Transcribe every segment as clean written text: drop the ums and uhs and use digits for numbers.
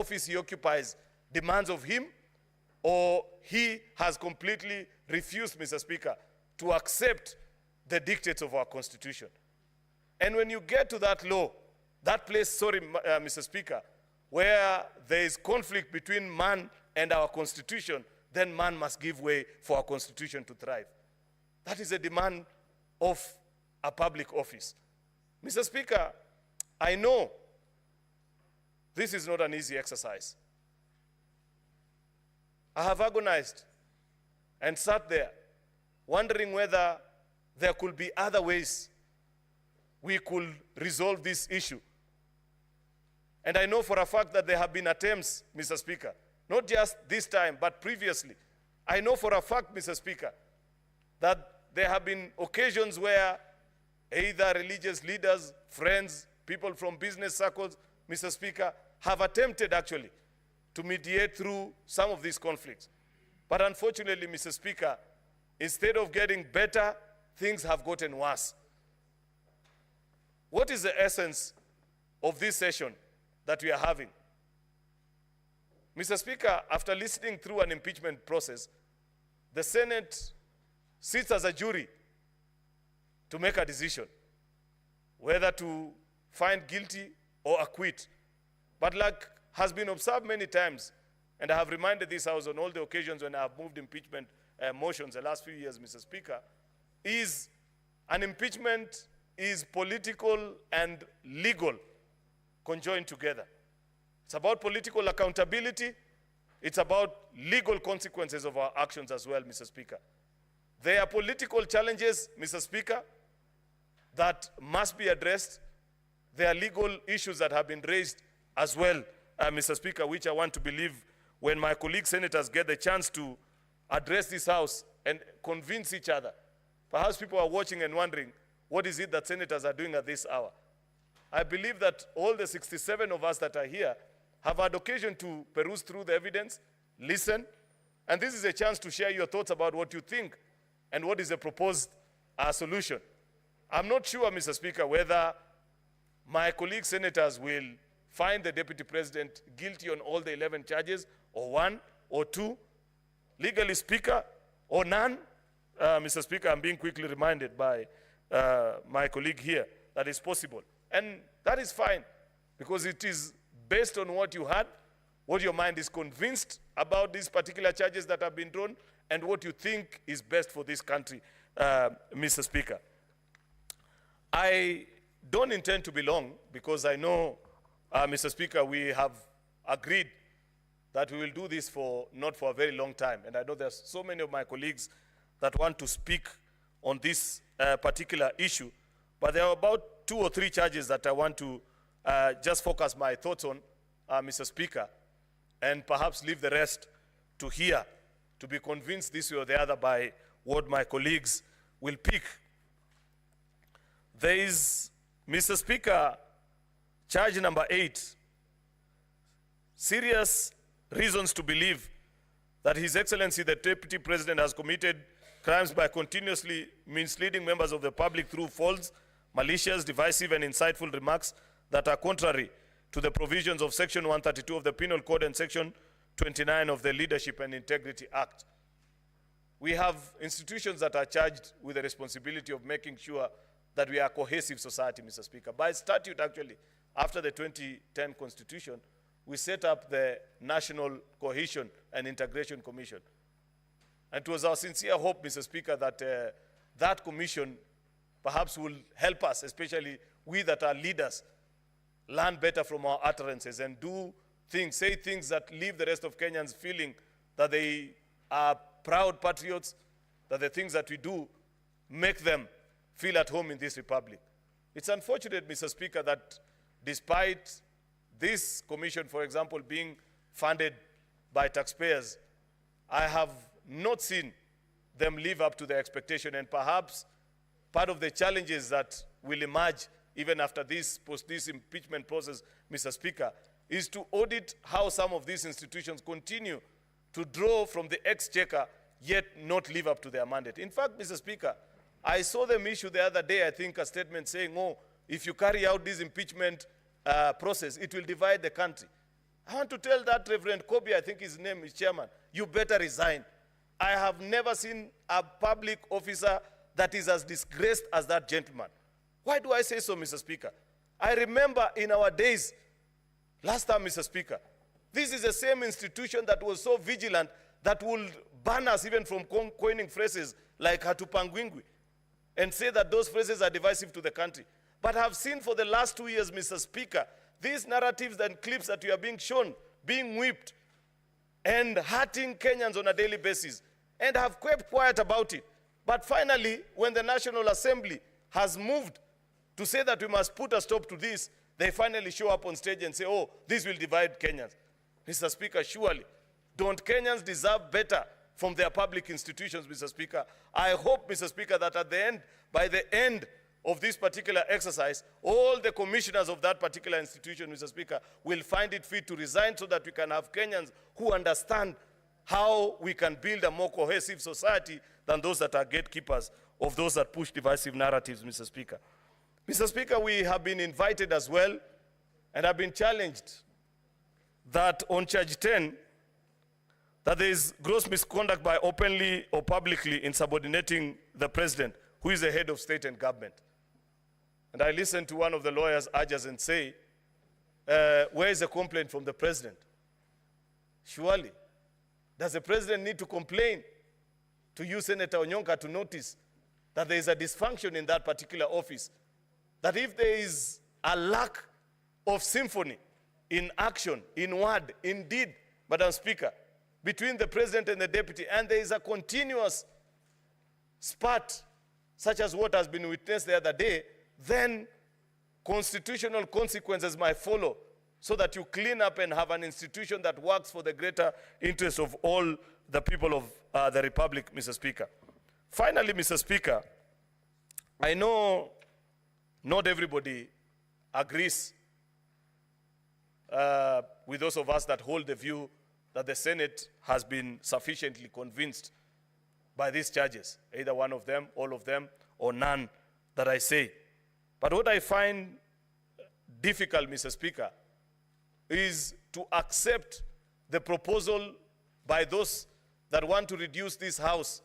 office he occupies demands of him, or he has completely refused, Mr. Speaker, to accept the dictates of our Constitution. And when you get to that law, that place, Mr. Speaker, where there is conflict between man and our Constitution, then man must give way for our Constitution to thrive. That is a demand of a public office. Mr. Speaker, I know this is not an easy exercise. I have agonized and sat there wondering whether there could be other ways we could resolve this issue. And I know for a fact that there have been attempts, Mr. Speaker, not just this time, but previously. I know for a fact, Mr. Speaker, that there have been occasions where either religious leaders, friends, people from business circles, Mr. Speaker, have attempted actually to mediate through some of these conflicts. But unfortunately, Mr. Speaker, instead of getting better, things have gotten worse. What is the essence of this session that we are having? Mr. Speaker, after listening through an impeachment process, the Senate sits as a jury to make a decision whether to find guilty or acquit. But like has been observed many times, and I have reminded this House on all the occasions when I have moved impeachment motions the last few years, Mr. Speaker, is an impeachment is political and legal conjoined together. It's about political accountability. It's about legal consequences of our actions as well, Mr. Speaker. There are political challenges, Mr. Speaker, that must be addressed. There are legal issues that have been raised as well, Mr. Speaker, which I want to believe when my colleague senators get the chance to address this House and convince each other. Perhaps people are watching and wondering, what is it that senators are doing at this hour? I believe that all the 67 of us that are here have had occasion to peruse through the evidence, listen, and this is a chance to share your thoughts about what you think and what is the proposed solution. I'm not sure, Mr. Speaker, whether my colleague senators will find the Deputy President guilty on all the 11 charges, or one, or two, legally speaker, or none. Mr. Speaker, I'm being quickly reminded by my colleague here that is possible. And that is fine, because it is based on what you had, what your mind is convinced about these particular charges that have been drawn, and what you think is best for this country, Mr. Speaker. I don't intend to be long, because I know, Mr. Speaker, we have agreed that we will do this not for a very long time. And I know there's so many of my colleagues that want to speak on this particular issue. But there are about 2 or 3 charges that I want to just focus my thoughts on, Mr. Speaker, and perhaps leave the rest to hear, to be convinced this way or the other by what my colleagues will pick. There is, Mr. Speaker, charge number 8, serious reasons to believe that His Excellency the Deputy President has committed crimes by continuously misleading members of the public through false, malicious, divisive, and insightful remarks that are contrary to the provisions of Section 132 of the Penal Code and Section 29 of the Leadership and Integrity Act. We have institutions that are charged with the responsibility of making sure that we are a cohesive society, Mr. Speaker. By statute, actually, after the 2010 Constitution, we set up the National Cohesion and Integration Commission. And it was our sincere hope, Mr. Speaker, that that commission perhaps will help us, especially we that are leaders, learn better from our utterances and do things, say things that leave the rest of Kenyans feeling that they are proud patriots, that the things that we do make them feel at home in this republic. It's unfortunate, Mr. Speaker, that despite this commission, for example, being funded by taxpayers, I have not seen them live up to the expectation, and perhaps part of the challenges that will emerge even after this impeachment process, Mr. Speaker, is to audit how some of these institutions continue to draw from the exchequer, yet not live up to their mandate. In fact, Mr. Speaker, I saw them issue the other day, I think, a statement saying, oh, if you carry out this impeachment process, it will divide the country. I want to tell that Reverend Kobe, I think his name is chairman, you better resign. I have never seen a public officer that is as disgraced as that gentleman. Why do I say so, Mr. Speaker? I remember in our days, last time, Mr. Speaker, this is the same institution that was so vigilant that would ban us even from coining phrases like hatupangwingwi and say that those phrases are divisive to the country. But I've seen for the last 2 years, Mr. Speaker, these narratives and clips that we are being shown, being whipped and hurting Kenyans on a daily basis, and have kept quiet about it. But finally, when the National Assembly has moved to say that we must put a stop to this, they finally show up on stage and say, oh, this will divide Kenyans. Mr. Speaker, surely, don't Kenyans deserve better from their public institutions, Mr. Speaker? I hope, Mr. Speaker, that at the end, by the end of this particular exercise, all the commissioners of that particular institution, Mr. Speaker, will find it fit to resign so that we can have Kenyans who understand how we can build a more cohesive society than those that are gatekeepers of those that push divisive narratives, Mr. Speaker. Mr. Speaker, we have been invited as well and have been challenged that on charge 10, that there is gross misconduct by openly or publicly insubordinating the president, who is the head of state and government. And I listened to one of the lawyers urge us and say, where is the complaint from the president? Surely, does the president need to complain to you, Senator Onyonka, to notice that there is a dysfunction in that particular office? That if there is a lack of symphony in action, in word, in deed, Madam Speaker, between the president and the deputy, and there is a continuous spat, such as what has been witnessed the other day, then constitutional consequences might follow, so that you clean up and have an institution that works for the greater interest of all the people of the Republic, Mr. Speaker. Finally, Mr. Speaker, I know not everybody agrees with those of us that hold the view that the Senate has been sufficiently convinced by these charges, either one of them, all of them, or none that I say. But what I find difficult, Mr. Speaker, is to accept the proposal by those that want to reduce this House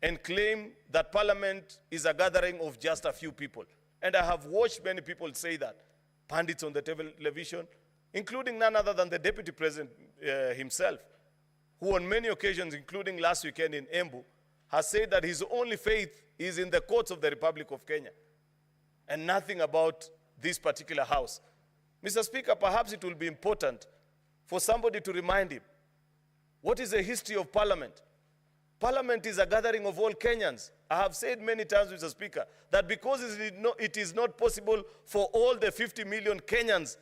and claim that Parliament is a gathering of just a few people. And I have watched many people say that, pundits on the television, including none other than the Deputy President himself, who on many occasions, including last weekend in Embu, has said that his only faith is in the courts of the Republic of Kenya and nothing about this particular House. Mr. Speaker, perhaps it will be important for somebody to remind him, what is the history of Parliament? Parliament is a gathering of all Kenyans. I have said many times, Mr. Speaker, that because it is not possible for all the 50 million Kenyans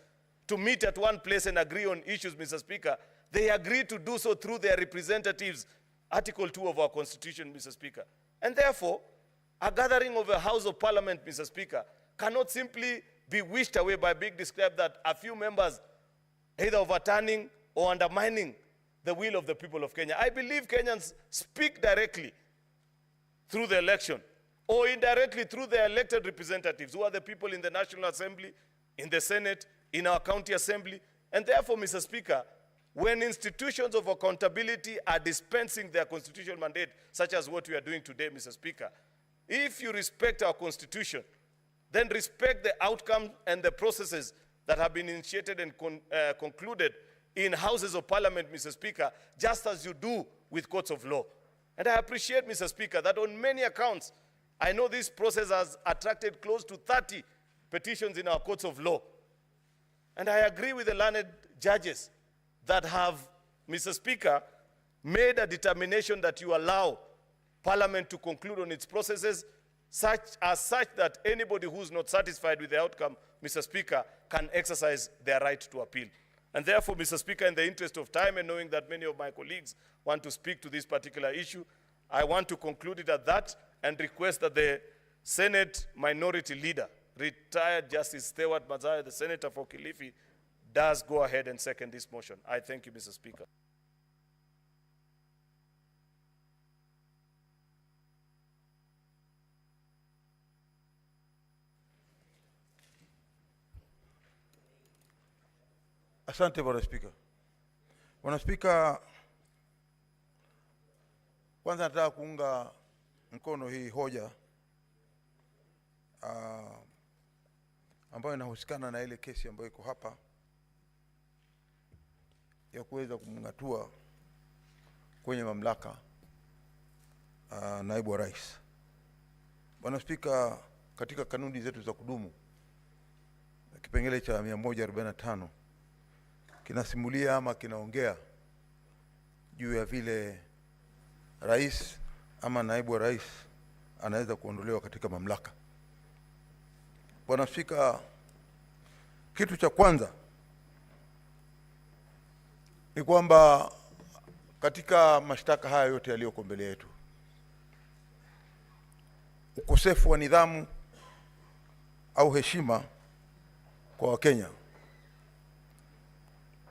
to meet at one place and agree on issues, Mr. Speaker, they agreed to do so through their representatives, Article 2 of our Constitution, Mr. Speaker. And therefore, a gathering of a House of Parliament, Mr. Speaker, cannot simply be wished away by being described that a few members either overturning or undermining the will of the people of Kenya. I believe Kenyans speak directly through the election or indirectly through their elected representatives, who are the people in the National Assembly, in the Senate, in our county assembly. And therefore, Mr. Speaker, when institutions of accountability are dispensing their constitutional mandate, such as what we are doing today, Mr. Speaker, if you respect our Constitution, then respect the outcome and the processes that have been initiated and concluded in Houses of Parliament, Mr. Speaker, just as you do with courts of law. And I appreciate, Mr. Speaker, that on many accounts, I know this process has attracted close to 30 petitions in our courts of law. And I agree with the learned judges that have, Mr. Speaker, made a determination that you allow Parliament to conclude on its processes such that anybody who's not satisfied with the outcome, Mr. Speaker, can exercise their right to appeal. And therefore, Mr. Speaker, in the interest of time and knowing that many of my colleagues want to speak to this particular issue, I want to conclude it at that and request that the Senate Minority Leader, retired Justice Stewart Mazzaya, the Senator for Kilifi, does go ahead and second this motion. I thank you, Mr. Speaker. Asante Bwana Spika. Bwana Spika, kwanza nataka kuunga mkono hii hoja ambayo inahusikana na ile kesi ambayo iko hapa ya kuweza kumngatua kwenye mamlaka naibu wa rais. Bwana Spika, katika kanuni zetu za kudumu kipengele cha 145 kinasimulia ama kinaongea juu ya vile rais ama naibu wa rais anaweza kuondolewa katika mamlaka. Bwana Spika, kitu cha kwanza ni kwamba katika mashtaka haya yote yaliyoko mbele yetu, ukosefu wa nidhamu au heshima kwa Wakenya.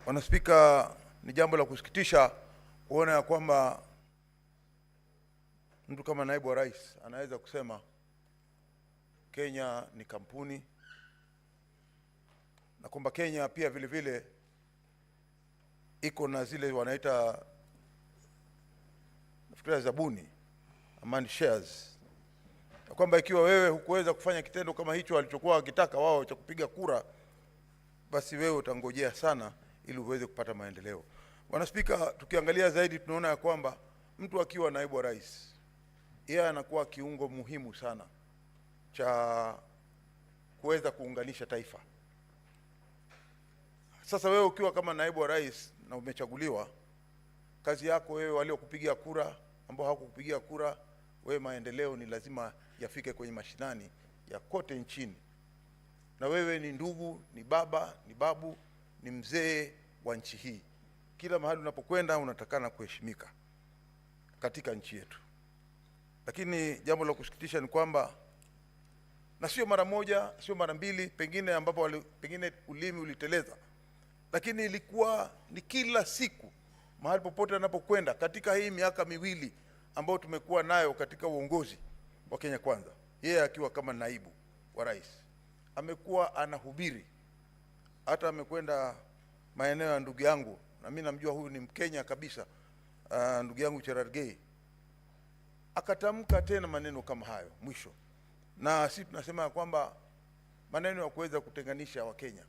Bwana Spika, ni jambo la kusikitisha kuona ya kwamba mtu kama naibu wa rais anaweza kusema Kenya ni kampuni, na kwamba Kenya pia vile vile iko na zile wanaita nafikiri zabuni amani shares, na kwamba ikiwa wewe hukuweza kufanya kitendo kama hicho alichokuwa wakitaka wao cha kupiga kura, basi wewe utangojea sana ili uweze kupata maendeleo. Bwana Spika, tukiangalia zaidi tunaona ya kwamba mtu akiwa naibu wa rais, yeye anakuwa kiungo muhimu sana cha kuweza kuunganisha taifa. Sasa wewe ukiwa kama naibu wa rais na umechaguliwa, kazi yako wewe, waliokupigia kura, ambao hawakukupigia kura, wewe maendeleo ni lazima yafike kwenye mashinani ya kote nchini. Na wewe ni ndugu, ni baba, ni babu, ni mzee wa nchi hii. Kila mahali unapokwenda unatakana kuheshimika katika nchi yetu. Lakini jambo la kusikitisha ni kwamba, na sio mara moja, sio mara mbili, pengine ambapo pengine ulimi uliteleza, lakini ilikuwa ni kila siku mahali popote anapokwenda katika hii miaka miwili ambayo tumekuwa nayo katika uongozi wa Kenya Kwanza. Yeye akiwa kama naibu wa rais amekuwa anahubiri. Hata amekwenda maeneo ya ndugu yangu, na mimi namjua huyu ni Mkenya kabisa, ndugu yangu Cherargei, akatamka tena maneno kama hayo mwisho. Na sisi tunasema kwamba maneno ya kuweza kutenganisha Wakenya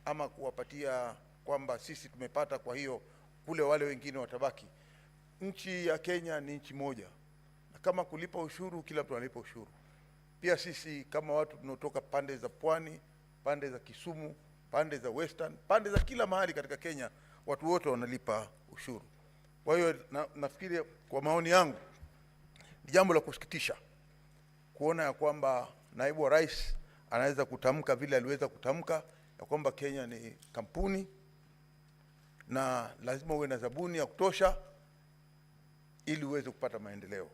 ama kuwapatia kwamba sisi tumepata, kwa hiyo kule wale wengine watabaki. Nchi ya Kenya ni nchi moja, na kama kulipa ushuru, kila mtu analipa ushuru. Pia sisi kama watu tunaotoka pande za Pwani, pande za Kisumu, pande za Western, pande za kila mahali katika Kenya, watu wote wanalipa ushuru. Kwa hiyo nafikiri kwa maoni yangu ni jambo la kusikitisha kuona ya kwamba naibu wa rais anaweza kutamka vile aliweza kutamka ya kwamba Kenya ni kampuni na lazima uwe na zabuni ya kutosha ili uweze kupata maendeleo.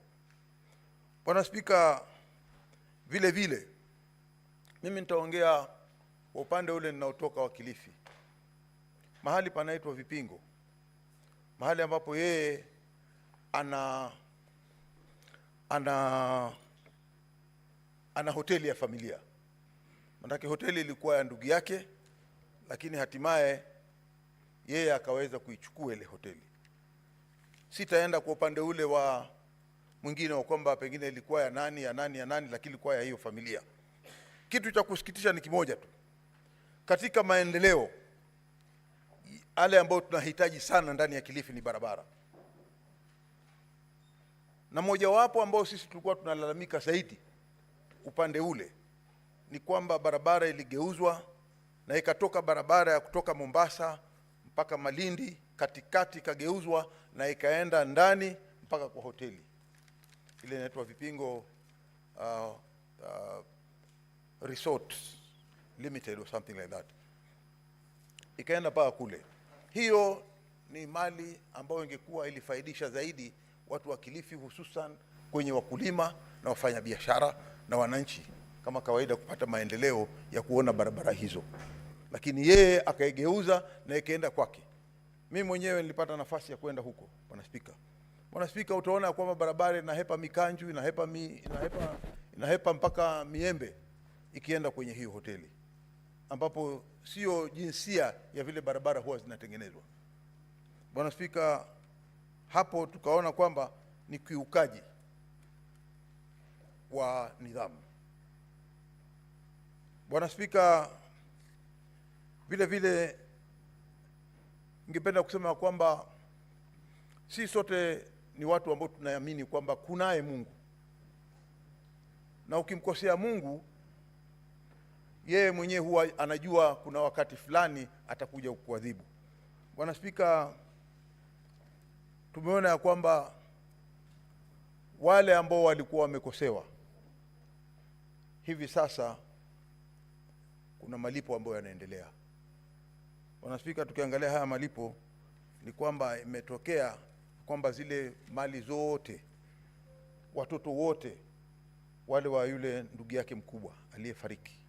Bwana Spika, vile vile mimi nitaongea kwa upande ule ninaotoka wa Kilifi, mahali panaitwa Vipingo, mahali ambapo yeye ana hoteli ya familia. Maana hoteli ilikuwa ya ndugu yake, lakini hatimaye yeye akaweza kuichukua ile hoteli. Sitaenda kwa upande ule wa mwingine wa kwamba pengine ilikuwa ya nani, lakini ilikuwa ya hiyo familia. Kitu cha kusikitisha ni kimoja tu. Katika maendeleo yale ambayo tunahitaji sana ndani ya Kilifi ni barabara. Na mojawapo ambao sisi tulikuwa tunalalamika zaidi upande ule ni kwamba barabara iligeuzwa na ikatoka barabara ya kutoka Mombasa mpaka Malindi, katikati kageuzwa na ikaenda ndani mpaka kwa hoteli ile inaitwa Vipingo Resort Limited or something like that, ikaenda mpaka kule. Hiyo ni mali ambayo ingekuwa ilifaidisha zaidi watu wa Kilifi, hususan kwenye wakulima na wafanya biashara na wananchi kama kawaida kupata maendeleo ya kuona barabara hizo. Lakini yeye akaigeuza na ikaenda kwake. Mimi mwenyewe nilipata nafasi ya kwenda huko, Bwana Spika. Bwana Spika, utaona kwamba barabara inahepa Mikanju, inahepa mpaka Miembe ikienda kwenye hiyo hoteli. ambapo sio jinsia ya vile barabara huwa zinatengenezwa. Bwana Spika, hapo tukaona kwamba ni kiukaji wa nidhamu. Bwana Spika, vile vile ningependa kusema kwamba si sote ni watu ambao tunaamini kwamba kunaye Mungu, na ukimkosea Mungu yeye mwenyewe huwa anajua kuna wakati fulani atakuja kukuadhibu. Bwana Spika, tumeona ya kwamba wale ambao walikuwa wamekosewa hivi sasa kuna malipo ambayo yanaendelea. Bwana Spika, tukiangalia haya malipo ni kwamba imetokea kwamba zile mali zote, watoto wote wale wa yule ndugu yake mkubwa aliyefariki.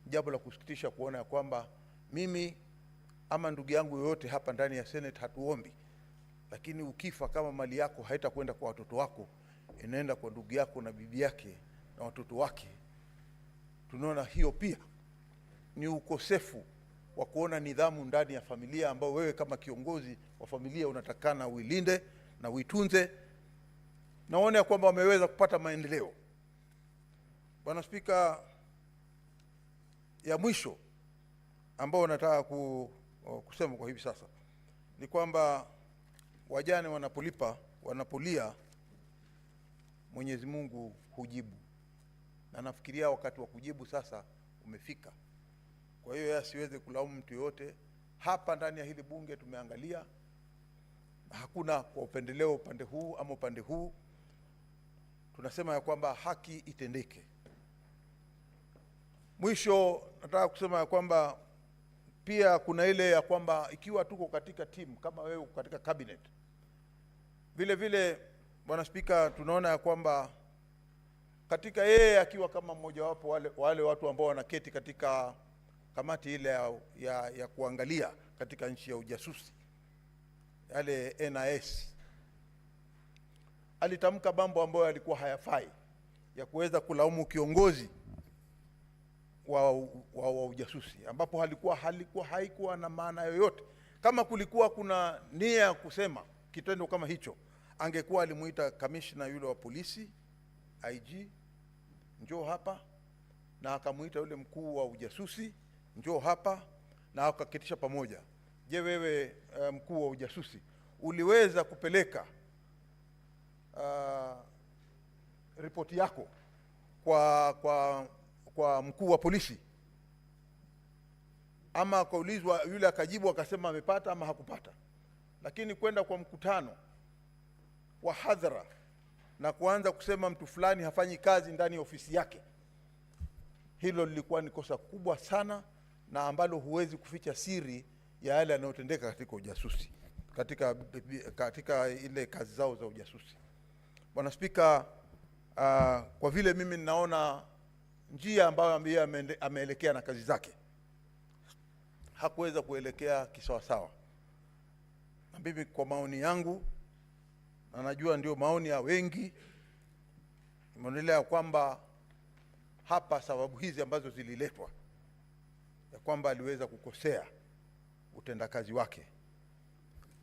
Jambo la kusikitisha kuona ya kwamba mimi ama ndugu yangu yoyote hapa ndani ya Senate hatuombi, lakini ukifa kama mali yako haitakwenda kwa watoto wako, inaenda kwa ndugu yako na bibi yake na watoto wake. Tunaona hiyo pia ni ukosefu wa kuona nidhamu ndani ya familia, ambao wewe kama kiongozi wa familia unatakana uilinde na uitunze. Naona kwamba wameweza kupata maendeleo. Bwana Spika, ya mwisho ambao nataka kusema kwa hivi sasa ni kwamba wajane wanapolia Mwenyezi Mungu hujibu, na nafikiria wakati wa kujibu sasa umefika. Kwa hiyo asiweze kulaumu mtu yote. Hapa ndani ya hili bunge tumeangalia, hakuna kwa upendeleo upande huu ama upande huu. Tunasema ya kwamba haki itendeke. Mwisho nataka kusema ya kwamba pia kuna ile ya kwamba ikiwa tuko katika timu kama wewe uko katika cabinet, vile vile Bwana Spika, tunaona ya kwamba katika yeye akiwa kama mmoja wapo wale watu ambao wanaketi katika kamati ile ya kuangalia katika nchi ya ujasusi, yale NIS, alitamka mambo ambayo yalikuwa hayafai ya kuweza kulaumu kiongozi wa ujasusi, ambapo haikuwa na maana yoyote. Kama kulikuwa kuna nia ya kusema kitendo kama hicho, angekuwa alimuita kamishna yule wa polisi IG, njoo hapa, na akamuita yule mkuu wa ujasusi, njoo hapa, na akaketisha pamoja. Je, wewe mkuu wa ujasusi uliweza kupeleka ripoti yako kwa mkuu wa polisi? Ama akaulizwa yule akajibu akasema amepata ama hakupata? Lakini kwenda kwa mkutano wa hadhara na kuanza kusema mtu fulani hafanyi kazi ndani ya ofisi yake, hilo lilikuwa ni kosa kubwa sana, na ambalo huwezi kuficha siri ya yale yanayotendeka katika ujasusi, katika ile kazi zao za ujasusi. Bwana Spika, kwa vile mimi ninaona njia ambayo ameelekea na kazi zake hakuweza kuelekea kisawasawa, na mimi kwa maoni yangu, na najua ndio maoni ya wengi, nimeonelea kwamba hapa sababu hizi ambazo zililetwa ya kwamba aliweza kukosea utendakazi wake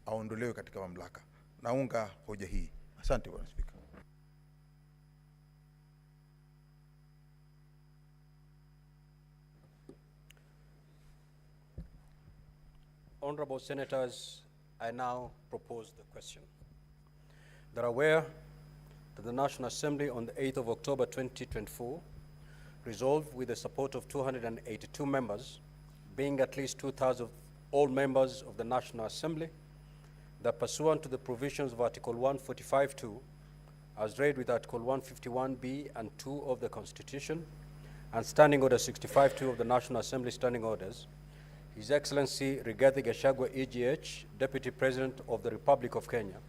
aondolewe katika mamlaka. Naunga hoja hii. Asante Bwana Spika. Honorable Senators, I now propose the question. That aware that the National Assembly on the 8th of October 2024 resolved with the support of 282 members, being at least 2/3 of all members of the National Assembly, that pursuant to the provisions of Article 145(2), as read with Article 151(b) and 2 of the Constitution, and Standing Order 65(2) of the National Assembly Standing Orders, His Excellency Rigathi Gachagua, EGH, Deputy President of the Republic of Kenya,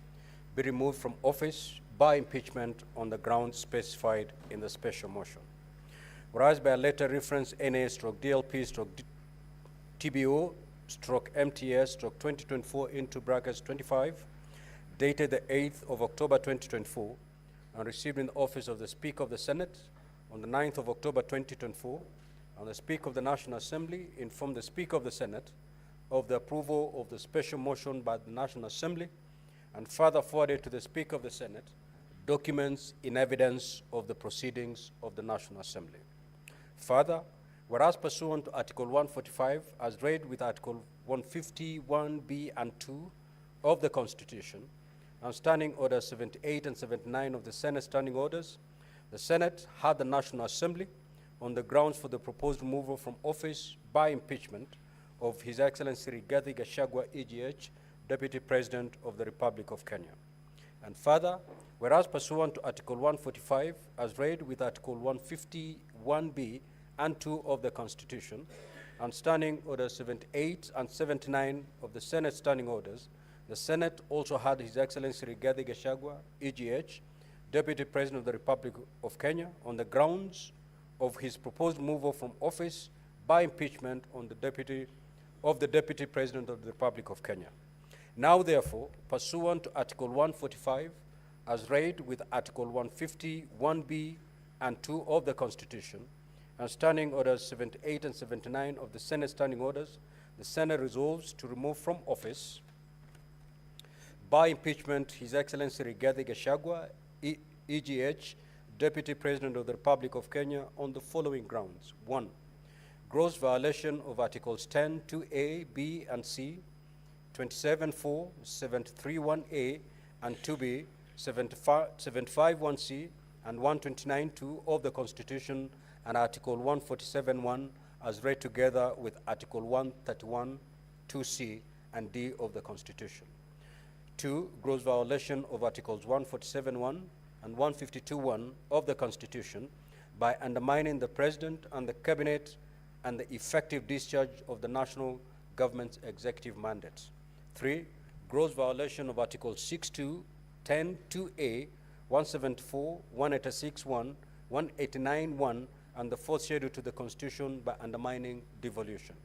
be removed from office by impeachment on the grounds specified in the special motion. Whereas by a letter reference NA/DL/TBO/MTS/2024 into brackets 25, dated the 8th of October 2024, and received in the office of the Speaker of the Senate on the 9th of October 2024, and the Speaker of the National Assembly informed the Speaker of the Senate of the approval of the special motion by the National Assembly, and further forwarded to the Speaker of the Senate documents in evidence of the proceedings of the National Assembly. Further, whereas pursuant to Article 145, as read with Article 151B and 2 of the Constitution, and Standing Orders 78 and 79 of the Senate Standing Orders, the Senate had the National Assembly on the grounds for the proposed removal from office by impeachment of His Excellency Rigathi Gachagua, EGH, Deputy President of the Republic of Kenya. And further, whereas pursuant to Article 145, as read with Article 151B and 2 of the Constitution, and Standing Orders 78 and 79 of the Senate Standing Orders, the Senate also had His Excellency Rigathi Gachagua, EGH, Deputy President of the Republic of Kenya, on the grounds of his proposed removal from office by impeachment on the Deputy President of the Republic of Kenya. Now, therefore, pursuant to Article 145, as read with Article 151B and 2 of the Constitution, and Standing Orders 78 and 79 of the Senate Standing Orders, the Senate resolves to remove from office by impeachment His Excellency Rigathi Gachagua, EGH, Deputy President of the Republic of Kenya, on the following grounds. 1. Gross violation of Articles 10, 2A, B, and C, 27.4, 731A, and 2B, 751C, and 129.2 of the Constitution, and Article 147.1 as read together with Article 131, 2C, and D of the Constitution. 2. Gross violation of Articles 147.1 and 152.1 of the Constitution by undermining the President and the Cabinet and the effective discharge of the national government's executive mandates. 3. Gross violation of Articles 6.2, 10, 2A, 174, 186.1, 189.1, and the fourth schedule to the Constitution by undermining devolution.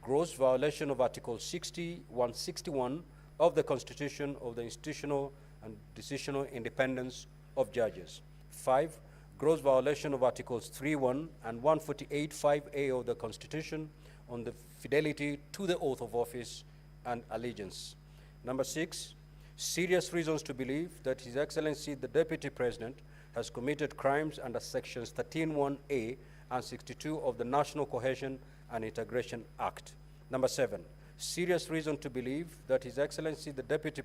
Gross violation of Article 60, 161 of the Constitution of the institutional and decisional independence of judges. 5. Gross violation of Articles 3.1 and 148.5A of the Constitution on the fidelity to the oath of office and allegiance. Number 6. Serious reasons to believe that His Excellency the Deputy President has committed crimes under Sections 13.1A and 62 of the National Cohesion and Integration Act. Number 7. Serious reason to believe that His Excellency the Deputy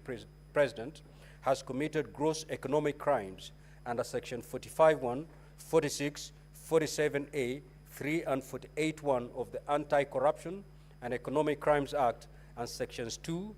President has committed gross economic crimes under Section 45.1, 46, 47A, 3, and 48.1 of the Anti-Corruption and Economic Crimes Act, and Sections 2,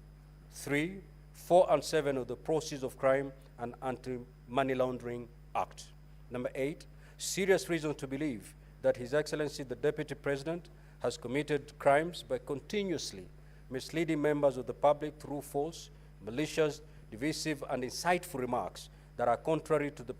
3, 4, and 7 of the Proceeds of Crime and Anti-Money Laundering Act. Number 8, serious reason to believe that His Excellency the Deputy President has committed crimes by continuously misleading members of the public through false, malicious, divisive, and insightful remarks that are contrary to the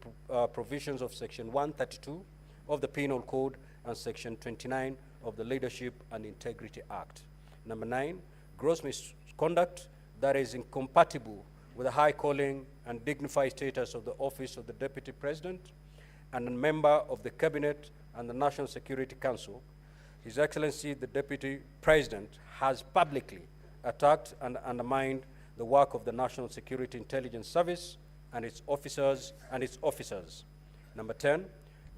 provisions of Section 132 of the Penal Code and Section 29 of the Leadership and Integrity Act. Number 9, gross misconduct that is incompatible with the high calling and dignified status of the office of the Deputy President and a member of the Cabinet and the National Security Council. His Excellency the Deputy President has publicly attacked and undermined the work of the National Security Intelligence Service and its officers. Number 10,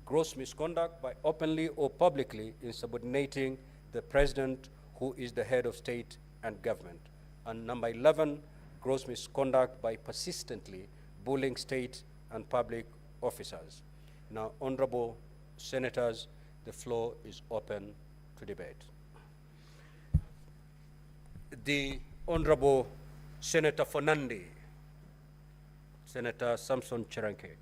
gross misconduct by openly or publicly insubordinating the President, who is the head of state and government. And number 11, gross misconduct by persistently bullying state and public officers. Now, honorable senators, the floor is open to debate. The Honorable Senator Fernandi, Senator Samson Cheranke.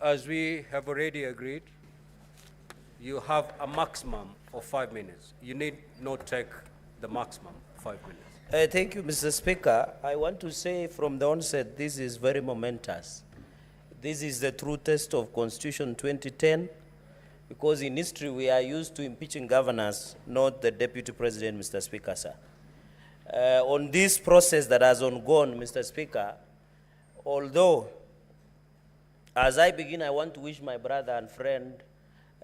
As we have already agreed, you have a maximum of 5 minutes. You need not take the maximum 5 minutes. Thank you, Mr. Speaker. I want to say from the onset, this is very momentous. This is the true test of Constitution 2010, because in history we are used to impeaching governors, not the Deputy President, Mr. Speaker, sir. On this process that has ongoing, Mr. Speaker, although as I begin, I want to wish my brother and friend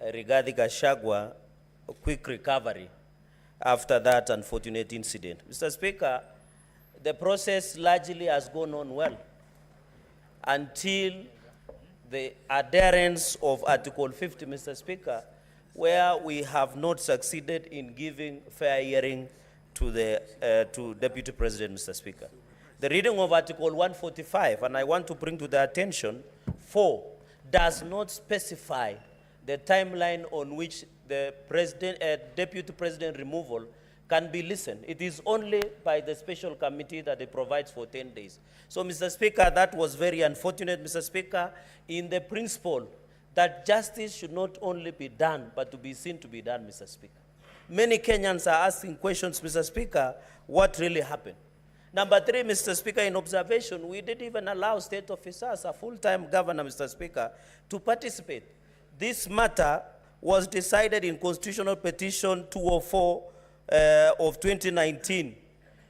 Rigathi Gachagua a quick recovery after that unfortunate incident. Mr. Speaker, the process largely has gone on well until the adherence of Article 50, Mr. Speaker, where we have not succeeded in giving fair hearing to the to Deputy President, Mr. Speaker. The reading of Article 145, and I want to bring to the attention, 4, does not specify the timeline on which the Deputy President removal can be listened. It is only by the special committee that it provides for 10 days. So, Mr. Speaker, that was very unfortunate, Mr. Speaker, in the principle that justice should not only be done, but to be seen to be done, Mr. Speaker. Many Kenyans are asking questions, Mr. Speaker, what really happened? Number 3, Mr. Speaker, in observation, we didn't even allow state officers, a full-time governor, Mr. Speaker, to participate. This matter was decided in Constitutional Petition 204 of 2019,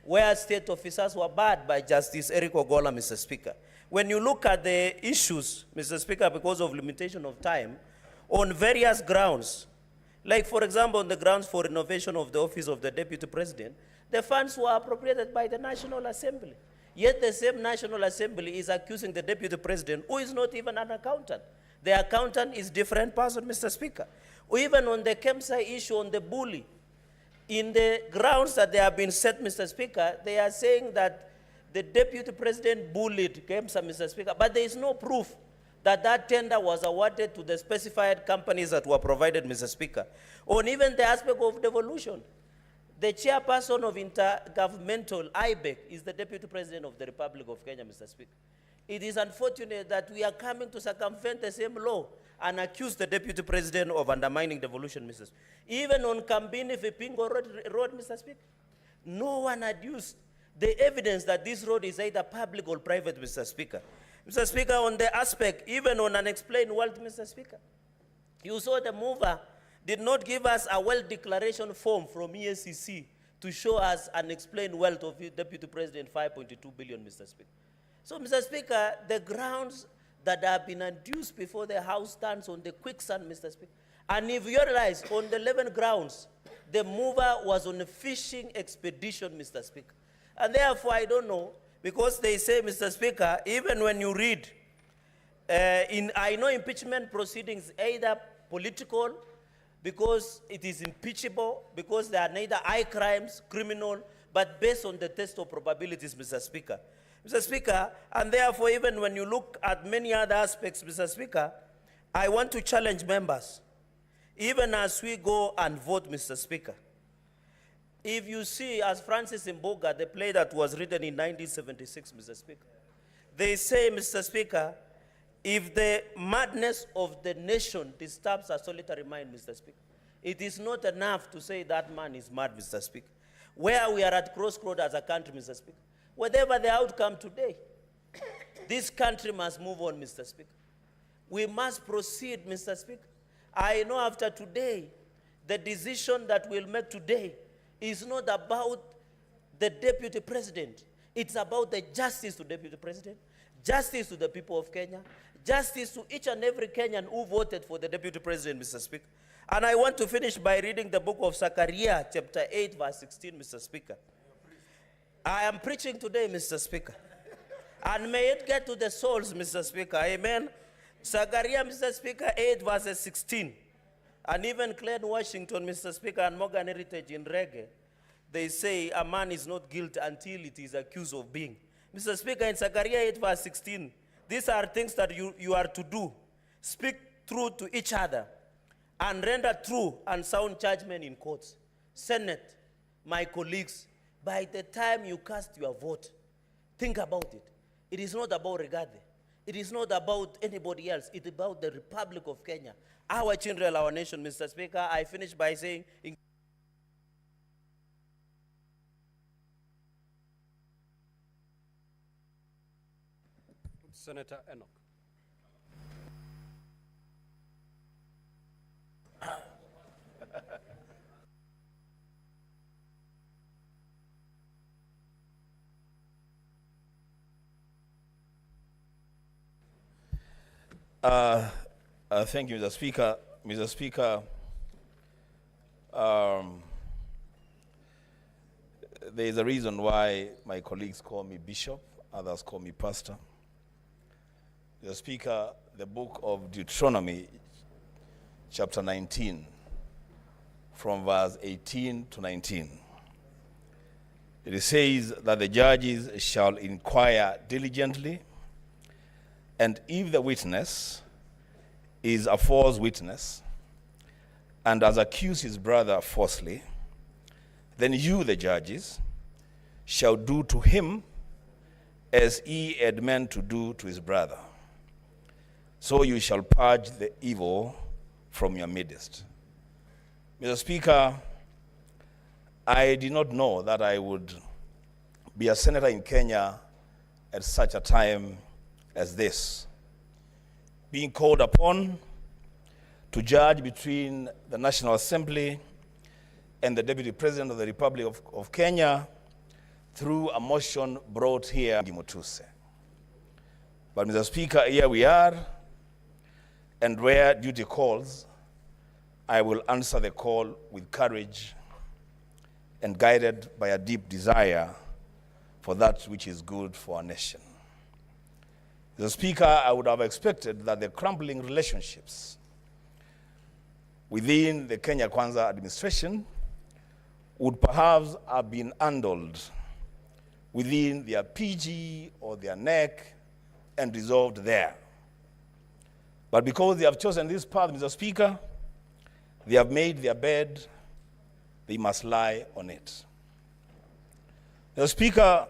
where state officers were barred by Justice Eric Ogola, Mr. Speaker. When you look at the issues, Mr. Speaker, because of limitation of time, on various grounds, like, for example, on the grounds for renovation of the office of the Deputy President, the funds were appropriated by the National Assembly. Yet the same National Assembly is accusing the Deputy President, who is not even an accountant. The accountant is a different person, Mr. Speaker. Or even on the KEMSA issue, on the bully, in the grounds that they have been set, Mr. Speaker, they are saying that the Deputy President bullied KEMSA, Mr. Speaker, but there is no proof that that tender was awarded to the specified companies that were provided, Mr. Speaker. On even the aspect of devolution, the chairperson of intergovernmental IBEC is the Deputy President of the Republic of Kenya, Mr. Speaker. It is unfortunate that we are coming to circumvent the same law and accuse the Deputy President of undermining devolution, Mr. Speaker. Even on Kambini Vipingo road, Mr. Speaker, no one adduced the evidence that this road is either public or private, Mr. Speaker. Mr. Speaker, on the aspect, even on unexplained wealth, Mr. Speaker, you saw the mover did not give us a wealth declaration form from EACC to show us unexplained wealth of Deputy President, 5.2 billion, Mr. Speaker. So, Mr. Speaker, the grounds that have been adduced before the House stands on the quicksand, Mr. Speaker. And if you realize, on the 11 grounds, the mover was on a fishing expedition, Mr. Speaker. And therefore, I don't know, because they say, Mr. Speaker, even when you read, I know impeachment proceedings either political, because it is impeachable, because they are neither high crimes, criminal, but based on the test of probabilities, Mr. Speaker. Mr. Speaker, and therefore, even when you look at many other aspects, Mr. Speaker, I want to challenge members, even as we go and vote, Mr. Speaker. If you see, as Francis Mboga, the play that was written in 1976, Mr. Speaker, they say, Mr. Speaker, if the madness of the nation disturbs a solitary mind, Mr. Speaker, it is not enough to say that man is mad, Mr. Speaker. Where we are at crossroads as a country, Mr. Speaker, whatever the outcome today, this country must move on, Mr. Speaker. We must proceed, Mr. Speaker. I know after today, the decision that we'll make today is not about the Deputy President. It's about the justice to Deputy President, justice to the people of Kenya, justice to each and every Kenyan who voted for the Deputy President, Mr. Speaker. And I want to finish by reading the book of Zechariah, chapter 8, verse 16, Mr. Speaker. I am preaching today, Mr. Speaker. And may it get to the souls, Mr. Speaker. Amen. Zechariah, Mr. Speaker, 8, verses 16. And even Glenn Washington, Mr. Speaker, and Morgan Heritage in Reggae, they say a man is not guilty until it is accused of being. Mr. Speaker, in Zechariah 8, verse 16, these are things that you are to do. Speak truth to each other and render true and sound judgment in courts. Senate, my colleagues, by the time you cast your vote, think about it. It is not about Rigathi. It is not about anybody else. It's about the Republic of Kenya, our children, our nation, Mr. Speaker. I finish by saying, Senator Enoch. Thank you, Mr. Speaker. Mr. Speaker, there is a reason why my colleagues call me bishop, others call me pastor. Mr. Speaker, the book of Deuteronomy, chapter 19, from verse 18 to 19. It says that the judges shall inquire diligently, and if the witness is a false witness and has accused his brother falsely, then you, the judges, shall do to him as he had meant to do to his brother. So you shall purge the evil from your midst. Mr. Speaker, I did not know that I would be a senator in Kenya at such a time as this, being called upon to judge between the National Assembly and the Deputy President of the Republic of Kenya through a motion brought here in Mutuse. But Mr. Speaker, here we are, and where duty calls, I will answer the call with courage and guided by a deep desire for that which is good for our nation. Mr. Speaker, I would have expected that the crumbling relationships within the Kenya Kwanza administration would perhaps have been handled within their PG or their NEC and resolved there. But because they have chosen this path, Mr. Speaker, they have made their bed, they must lie on it. Mr. Speaker,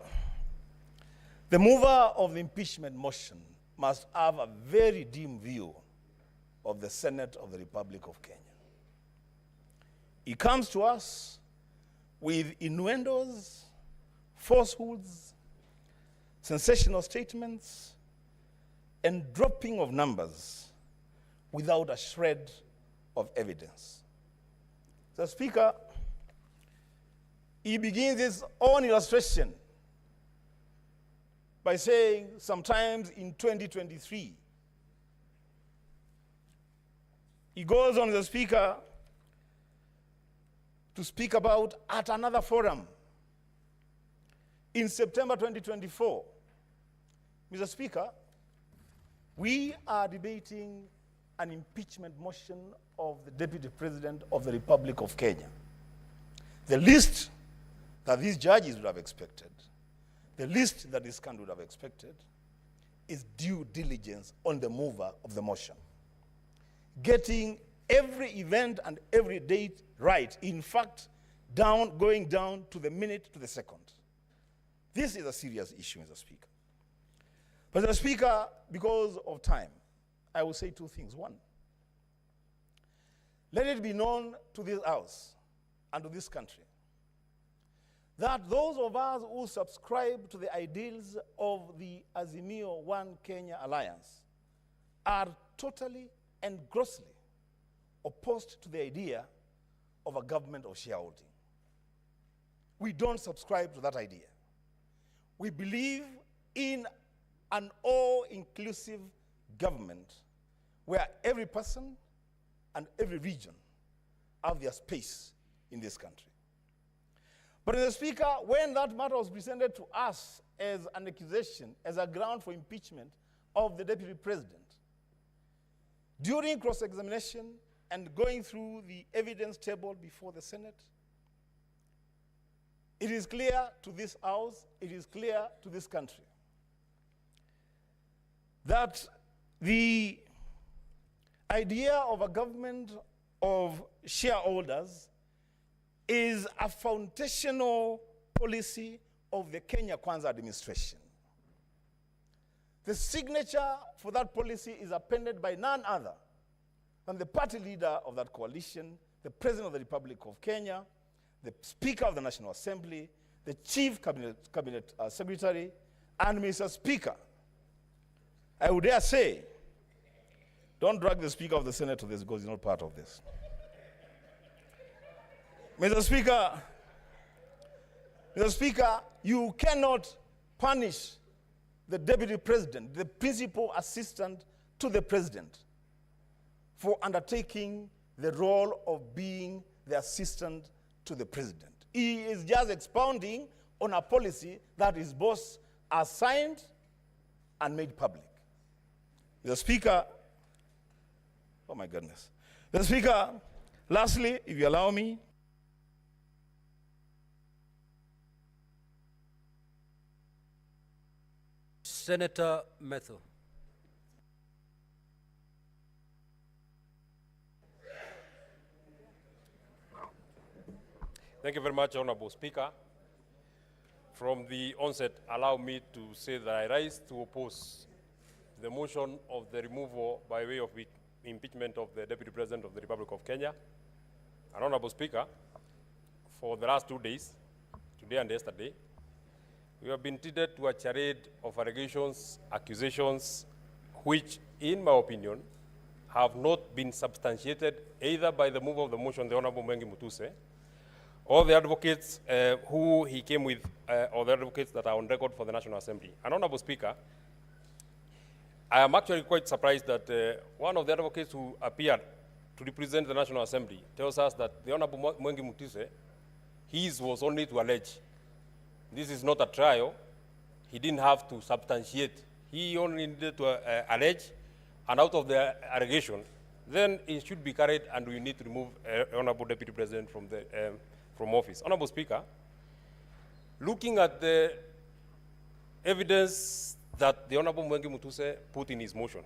the mover of the impeachment motion must have a very dim view of the Senate of the Republic of Kenya. He comes to us with innuendos, falsehoods, sensational statements, and dropping of numbers without a shred of evidence. The Speaker, he begins his own illustration by saying sometimes in 2023. He goes on, the Speaker, to speak about at another forum in September 2024. Mr. Speaker, we are debating an impeachment motion of the Deputy President of the Republic of Kenya. The least that these judges would have expected, the least that this country would have expected, is due diligence on the mover of the motion. Getting every event and every date right. In fact, going down to the minute, to the second. This is a serious issue, Mr. Speaker. But Mr. Speaker, because of time, I will say two things. One, let it be known to this House and to this country that those of us who subscribe to the ideals of the Azimio One Kenya Alliance are totally and grossly opposed to the idea of a government of shareholding. We don't subscribe to that idea. We believe in an all-inclusive government where every person and every region have their space in this country. But Mr. Speaker, when that matter was presented to us as an accusation, as a ground for impeachment of the Deputy President, during cross-examination and going through the evidence table before the Senate, it is clear to this House, it is clear to this country, that the idea of a government of shareholders is a foundational policy of the Kenya Kwanza administration. The signature for that policy is appended by none other than the party leader of that coalition, the President of the Republic of Kenya, the Speaker of the National Assembly, the Chief Cabinet Secretary, and Mr. Speaker, I would dare say, don't drag the Speaker of the Senate to this because he's not part of this. Mr. Speaker, you cannot punish the Deputy President, the principal assistant to the President, for undertaking the role of being the assistant to the president. He is just expounding on a policy that his boss has signed and made public. The Speaker, oh my goodness. The Speaker, lastly, if you allow me, Senator Methu. Thank you very much, Honorable Speaker. From the onset, allow me to say that I rise to oppose the motion of the removal by way of impeachment of the Deputy President of the Republic of Kenya. And Honorable Speaker, for the last 2 days, today and yesterday, we have been treated to a charade of allegations, accusations, which, in my opinion, have not been substantiated either by the mover of the motion, the Honorable Mwengi Mutuse, or the advocates who he came with, or the advocates that are on record for the National Assembly. And Honorable Speaker, I am actually quite surprised that one of the advocates who appeared to represent the National Assembly tells us that the Honorable Mwengi Mutuse, his was only to allege. This is not a trial. He didn't have to substantiate. He only needed to allege, and out of the allegation, then it should be carried, and we need to remove Honorable Deputy President from office. Honorable Speaker, looking at the evidence that the Honorable Mwengi Mutuse put in his motion,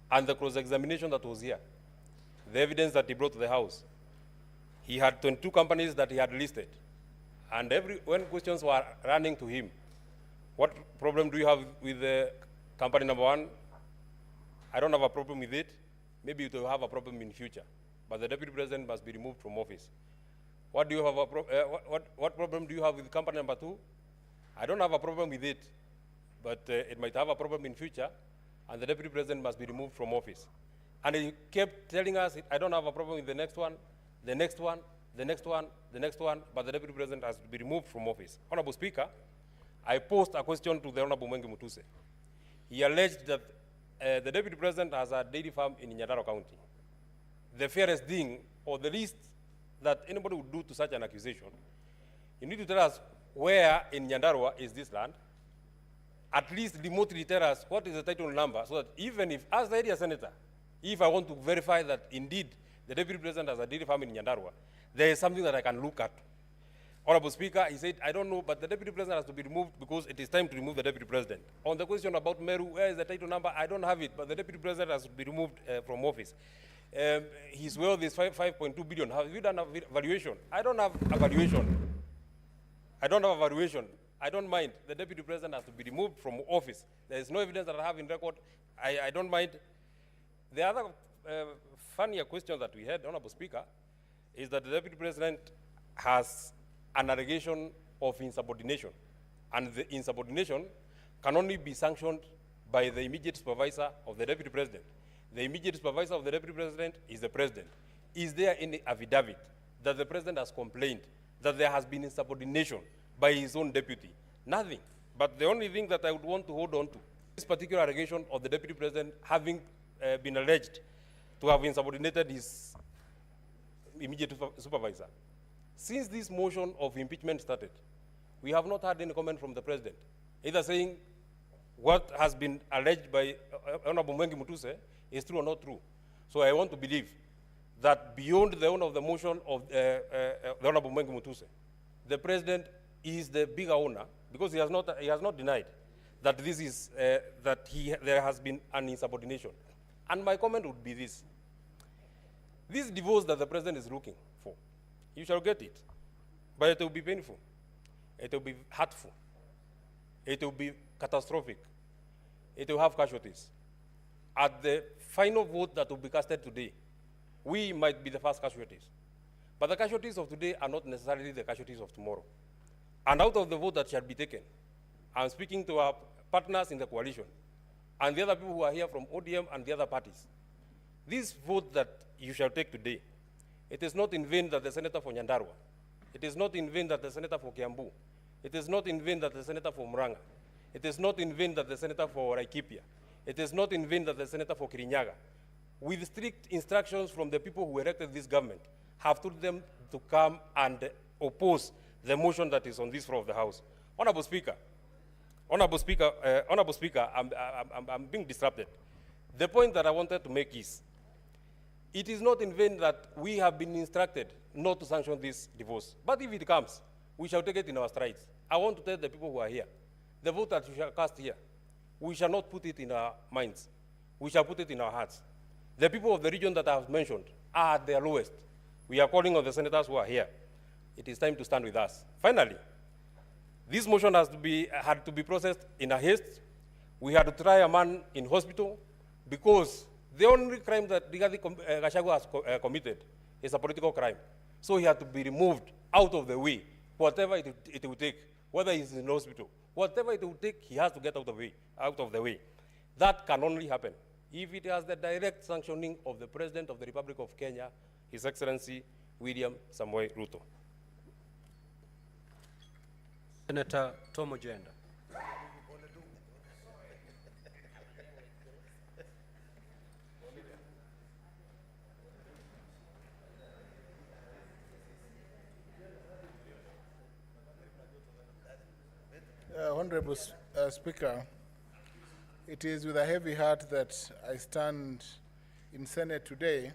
and the cross-examination that was here, the evidence that he brought to the House, he had 22 companies that he had listed. And when questions were running to him, what problem do you have with the company number one? I don't have a problem with it. Maybe you will have a problem in future. But the Deputy President must be removed from office. What do you have what problem do you have with company number two? I don't have a problem with it, but it might have a problem in future, and the Deputy President must be removed from office. And he kept telling us, I don't have a problem with the next one, the next one, the next one, the next one, but the Deputy President has to be removed from office. Honorable Speaker, I posed a question to the Honorable Mwengi Mutuse. He alleged that the Deputy President has a dairy farm in Nyandarua County. The fairest thing, or the least that anybody would do to such an accusation, you need to tell us where in Nyandarua is this land, at least remotely tell us what is the title number, so that even if, as the area senator, if I want to verify that indeed the Deputy President has a dairy farm in Nyandarua, there is something that I can look at. Honorable Speaker, he said, I don't know, but the Deputy President has to be removed because it is time to remove the Deputy President. On the question about Meru, where is the title number? I don't have it, but the Deputy President has to be removed from office. His wealth is 5.2 billion. Have you done a valuation? I don't have a valuation. I don't have a valuation. I don't mind. The Deputy President has to be removed from office. There is no evidence that I have in record. I don't mind. The other funnier question that we had, Honorable Speaker, is that the Deputy President has an allegation of insubordination. And the insubordination can only be sanctioned by the immediate supervisor of the Deputy President. The immediate supervisor of the Deputy President is the President. Is there any affidavit that the President has complained that there has been insubordination by his own deputy? Nothing. But the only thing that I would want to hold on to, this particular allegation of the Deputy President having been alleged to have insubordinated his immediate supervisor. Since this motion of impeachment started, we have not had any comment from the President, either saying what has been alleged by Honorable Mwengi Mutuse is true or not true. So I want to believe that beyond the owner of the motion of the Honorable Mwengi Mutuse, the President is the bigger owner, because he has not denied that this is there has been an insubordination. And my comment would be this: this divorce that the President is looking for, you shall get it, but it will be painful, it will be hurtful, it will be catastrophic, it will have casualties. At the final vote that will be casted today, we might be the first casualties. But the casualties of today are not necessarily the casualties of tomorrow. And out of the vote that shall be taken, I'm speaking to our partners in the coalition and the other people who are here from ODM and the other parties. This vote that you shall take today, it is not in vain that the senator for Nyandarua, it is not in vain that the senator for Kiambu, it is not in vain that the senator for Muranga, it is not in vain that the senator for Laikipia, it is not in vain that the senator for Kirinyaga, with strict instructions from the people who elected this government, have told them to come and oppose the motion that is on this floor of the House. Honorable Speaker, I'm being disrupted. The point that I wanted to make is, it is not in vain that we have been instructed not to sanction this divorce. But if it comes, we shall take it in our strides. I want to tell the people who are here, the vote that we shall cast here, we shall not put it in our minds. We shall put it in our hearts. The people of the region that I have mentioned are at their lowest. We are calling on the senators who are here. It is time to stand with us. Finally, this motion had to be processed in a haste. We had to try a man in hospital because the only crime that Rigathi Gachagua has committed is a political crime. So he had to be removed out of the way, whatever it will take, whether he's in hospital, whatever it will take, he has to get out of the way. That can only happen if it has the direct sanctioning of the President of the Republic of Kenya, His Excellency William Samoei Ruto. Senator Tom Ojenda. Honorable Speaker, it is with a heavy heart that I stand in Senate today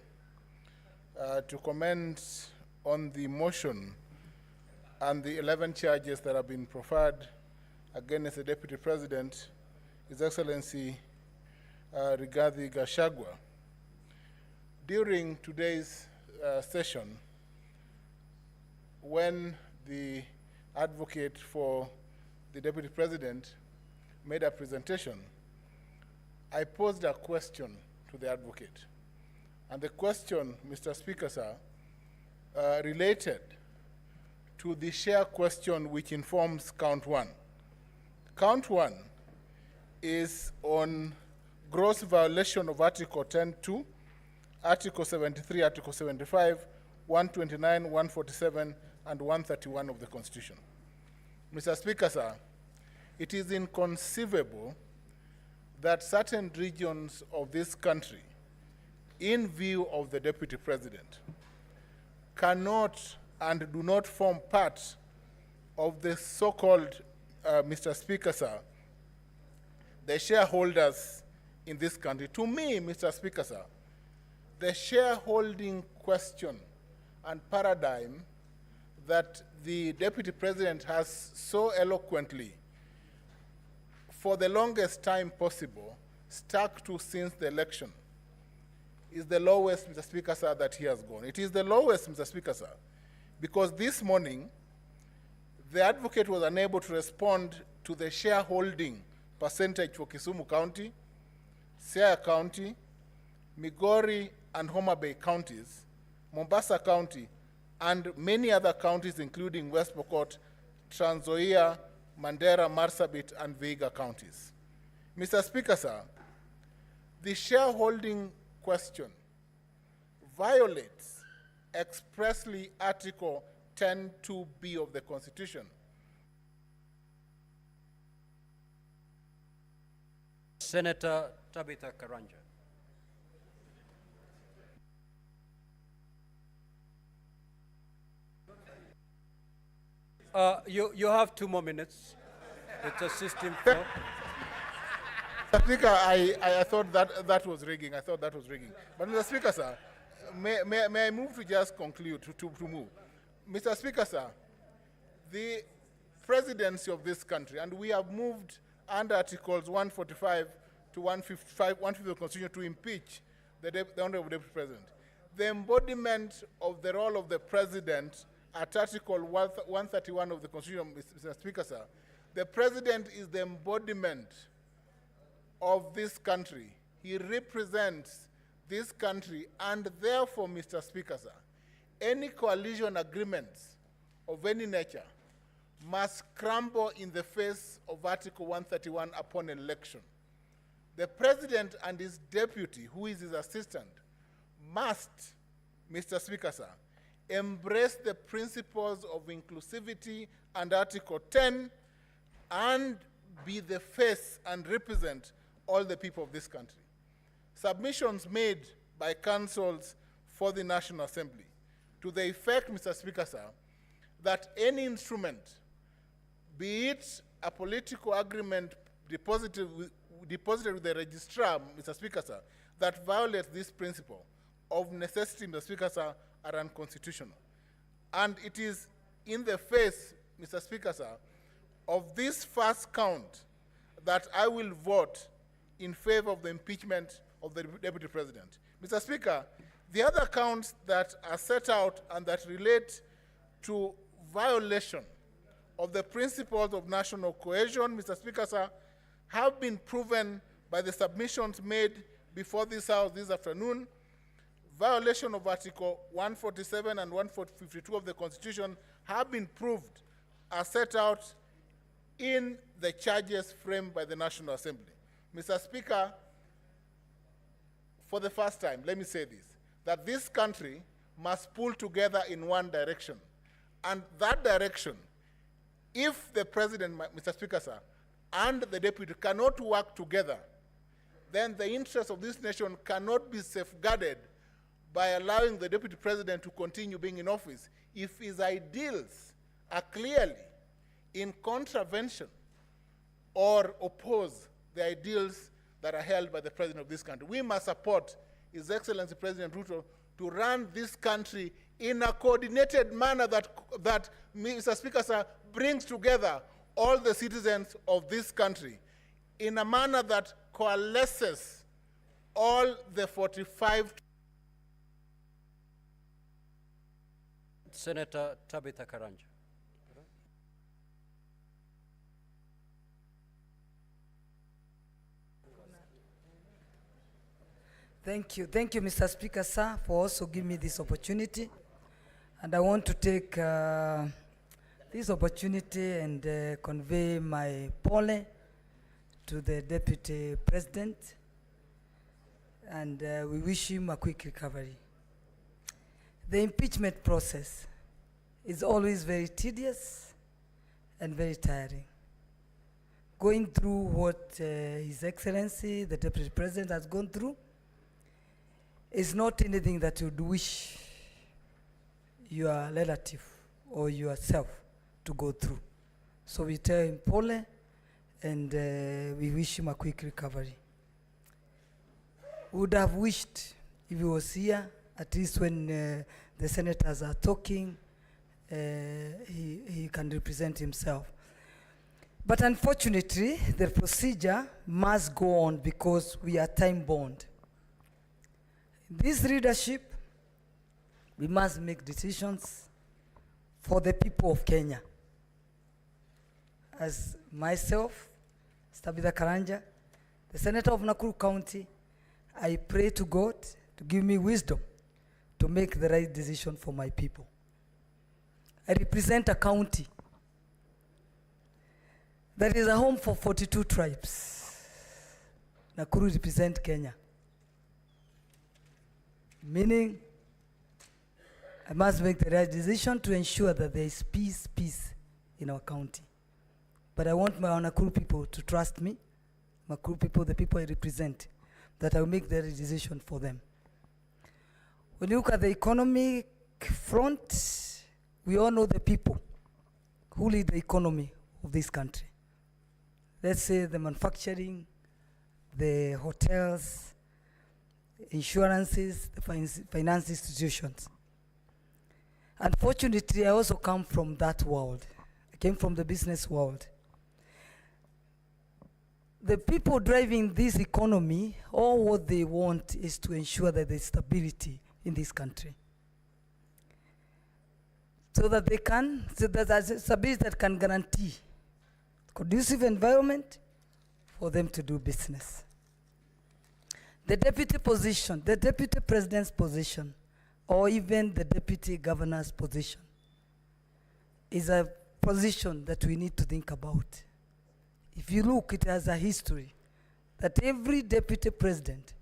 to comment on the motion and the 11 charges that have been preferred against the Deputy President, His Excellency Rigathi Gachagua. During today's session, when the advocate for the Deputy President made a presentation, I posed a question to the advocate. And the question, Mr. Speaker, sir, related to the share question which informs count one. Count one is on gross violation of Article 10.2, Article 73, Article 75, 129, 147, and 131 of the Constitution. Mr. Speaker, sir, it is inconceivable that certain regions of this country, in view of the Deputy President, cannot and do not form part of the so-called, Mr. Speaker, sir, the shareholders in this country. To me, Mr. Speaker, sir, the shareholding question and paradigm that the Deputy President has so eloquently, for the longest time possible, stuck to since the election, is the lowest, Mr. Speaker, sir, that he has gone. It is the lowest, Mr. Speaker, sir, because this morning, the advocate was unable to respond to the shareholding percentage for Kisumu County, Siaya County, Migori and Homa Bay counties, Mombasa County, and many other counties, including West Pokot, Trans Nzoia, Mandera, Marsabit, and Vihiga counties. Mr. Speaker, sir, the shareholding question violates expressly Article 10.2b of the Constitution. Senator Tabitha Karanja. You have 2 more minutes. It's a system for. Mr. Speaker, I thought that was rigging. I thought that was rigging. But Mr. Speaker, sir, may I move to just conclude, to move? Mr. Speaker, sir, the presidency of this country, and we have moved under Articles 145 to 150 of the Constitution to impeach the Honorable Deputy President. The embodiment of the role of the President at Article 131 of the Constitution, Mr. Speaker, sir, the President is the embodiment of this country. He represents this country, and therefore, Mr. Speaker, sir, any coalition agreements of any nature must crumble in the face of Article 131 upon election. The President and his deputy, who is his assistant, must, Mr. Speaker, sir, embrace the principles of inclusivity and Article 10 and be the face and represent all the people of this country. Submissions made by counsels for the National Assembly, to the effect, Mr. Speaker, sir, that any instrument, be it a political agreement deposited with the registrar, Mr. Speaker, sir, that violates this principle of necessity, Mr. Speaker, sir, are unconstitutional. And it is in the face, Mr. Speaker, sir, of this first count that I will vote in favor of the impeachment of the Deputy President. Mr. Speaker, the other counts that are set out and that relate to violation of the principles of national cohesion, Mr. Speaker, sir, have been proven by the submissions made before this House this afternoon. Violation of Article 147 and 152 of the Constitution have been proved as set out in the charges framed by the National Assembly. Mr. Speaker, for the first time, let me say this, that this country must pull together in one direction. And that direction, if the President, Mr. Speaker, sir, and the Deputy cannot work together, then the interests of this nation cannot be safeguarded by allowing the Deputy President to continue being in office if his ideals are clearly in contravention or oppose the ideals that are held by the President of this country. We must support His Excellency President Ruto to run this country in a coordinated manner that Mr. Speaker, sir, brings together all the citizens of this country in a manner that coalesces all the 45. Senator Tabitha Karanja. Thank you, Mr. Speaker, sir, for also giving me this opportunity. And I want to take this opportunity and convey my pole to the Deputy President, and we wish him a quick recovery. The impeachment process is always very tedious and very tiring. Going through what His Excellency, the Deputy President, has gone through is not anything that you'd wish your relative or yourself to go through. So we tell him pole, and we wish him a quick recovery. Would have wished if he was here, at least when the senators are talking, he can represent himself. But unfortunately, the procedure must go on because we are time-bound. This leadership, we must make decisions for the people of Kenya. As myself, Tabitha Karanja, the Senator of Nakuru County, I pray to God to give me wisdom to make the right decision for my people. I represent a county that is a home for 42 tribes. Nakuru represents Kenya. Meaning, I must make the right decision to ensure that there is peace in our county. But I want my Nakuru people to trust me, Nakuru people, the people I represent, that I will make the right decision for them. When you look at the economic front, we all know the people who lead the economy of this country. Let's say the manufacturing, the hotels, insurances, the finance institutions. Unfortunately, I also come from that world. I came from the business world. The people driving this economy, all what they want is to ensure that there's stability in this country. So that there's stability that can guarantee conducive environment for them to do business. The deputy position, the deputy president's position, or even the deputy governor's position is a position that we need to think about. If you look, it has a history that every deputy president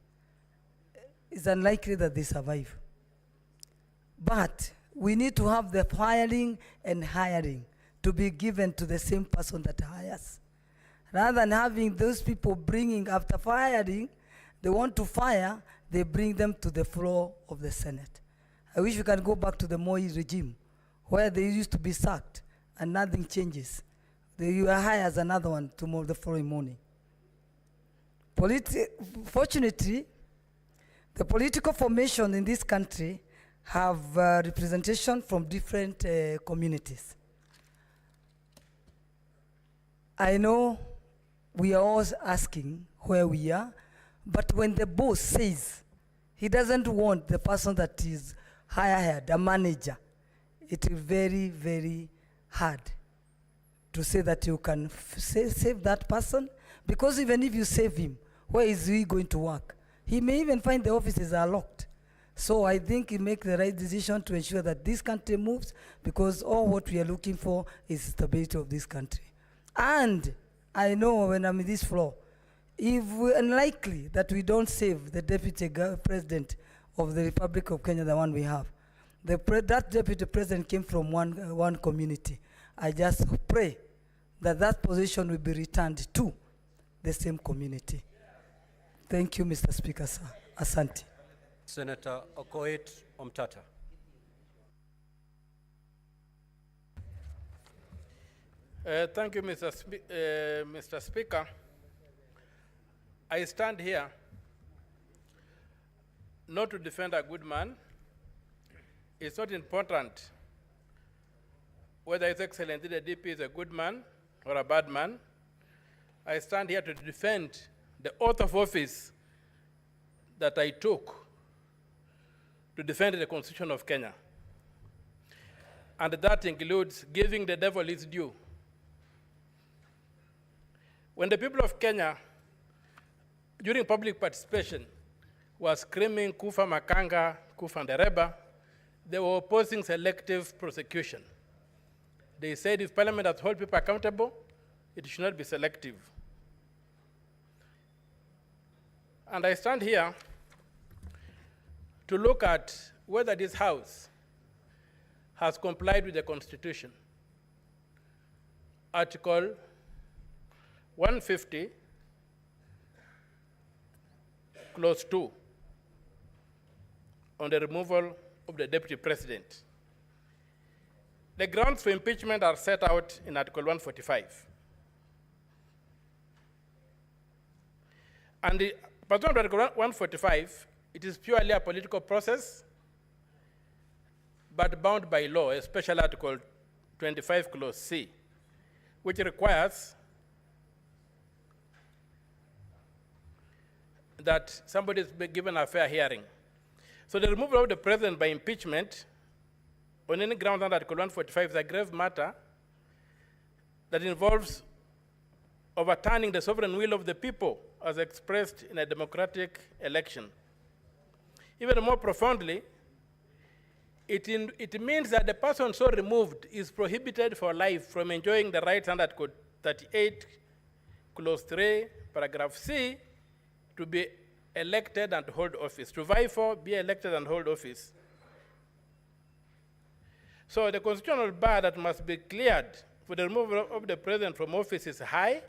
is unlikely that they survive. But we need to have the firing and hiring to be given to the same person that hires. Rather than having those people bringing, after firing, they want to fire, they bring them to the floor of the Senate. I wish we can go back to the Moi regime, where they used to be sacked and nothing changes. You are hired as another one tomorrow, the following morning. Fortunately, the political formation in this country have representation from different communities. I know we are always asking where we are, but when the boss says he doesn't want the person that is hired, a manager, it is very, very hard to say that you can save that person, because even if you save him, where is he going to work? He may even find the offices are locked. So I think he make the right decision to ensure that this country moves, because all what we are looking for is stability of this country. And I know when I'm in this floor, if we're unlikely that we don't save the deputy president of the Republic of Kenya, the one we have, that deputy president came from one community. I just pray that that position will be returned to the same community. Thank you, Mr. Speaker, sir. Asante. Senator Okoit Omtata. Thank you, Mr. Speaker. I stand here not to defend a good man. It's not important whether His Excellency the DP is a good man or a bad man. I stand here to defend the oath of office that I took to defend the Constitution of Kenya. And that includes giving the devil his due. When the people of Kenya, during public participation, were screaming Kufa Makanga, Kufa Ndereba, they were opposing selective prosecution. They said if Parliament has held people accountable, it should not be selective. And I stand here to look at whether this House has complied with the Constitution. Article 150, Clause 2, on the removal of the Deputy President. The grounds for impeachment are set out in Article 145. And pursuant to Article 145, it is purely a political process, but bound by law, especially Article 25, Clause C, which requires that somebody is given a fair hearing. So the removal of the president by impeachment on any ground under Article 145 is a grave matter that involves overturning the sovereign will of the people as expressed in a democratic election. Even more profoundly, it means that the person so removed is prohibited for life from enjoying the rights under Article 38, Clause 3, Paragraph C, to be elected and hold office, to vie for, be elected and hold office. So the constitutional bar that must be cleared for the removal of the president from office is high.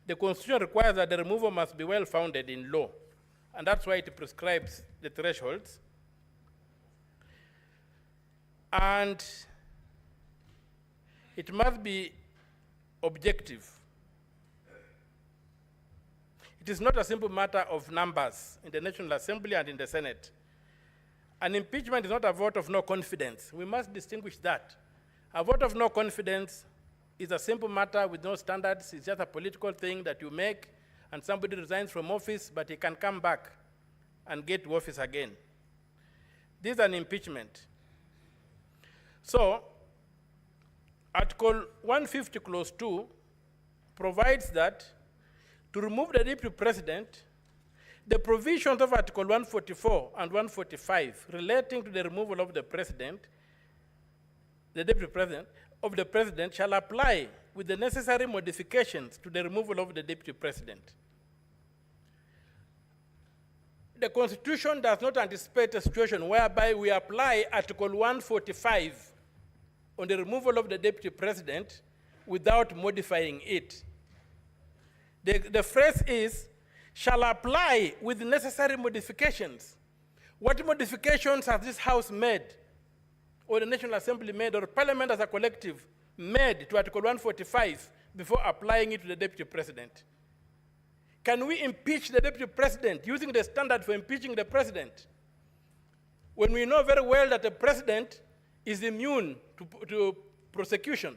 The Constitution requires that the removal must be well-founded in law, and that's why it prescribes the thresholds. And it must be objective. It is not a simple matter of numbers in the National Assembly and in the Senate. An impeachment is not a vote of no confidence. We must distinguish that. A vote of no confidence is a simple matter with no standards. It's just a political thing that you make, and somebody resigns from office, but he can come back and get to office again. This is an impeachment. So, Article 150, Clause 2 provides that to remove the deputy president, the provisions of Article 144 and 145 relating to the removal of the president, the deputy president, of the president shall apply with the necessary modifications to the removal of the deputy president. The Constitution does not anticipate a situation whereby we apply Article 145 on the removal of the deputy president without modifying it. The phrase is, shall apply with necessary modifications. What modifications has this House made, or the National Assembly made, or Parliament as a collective made to Article 145 before applying it to the Deputy President? Can we impeach the Deputy President using the standard for impeaching the President, when we know very well that the President is immune to prosecution?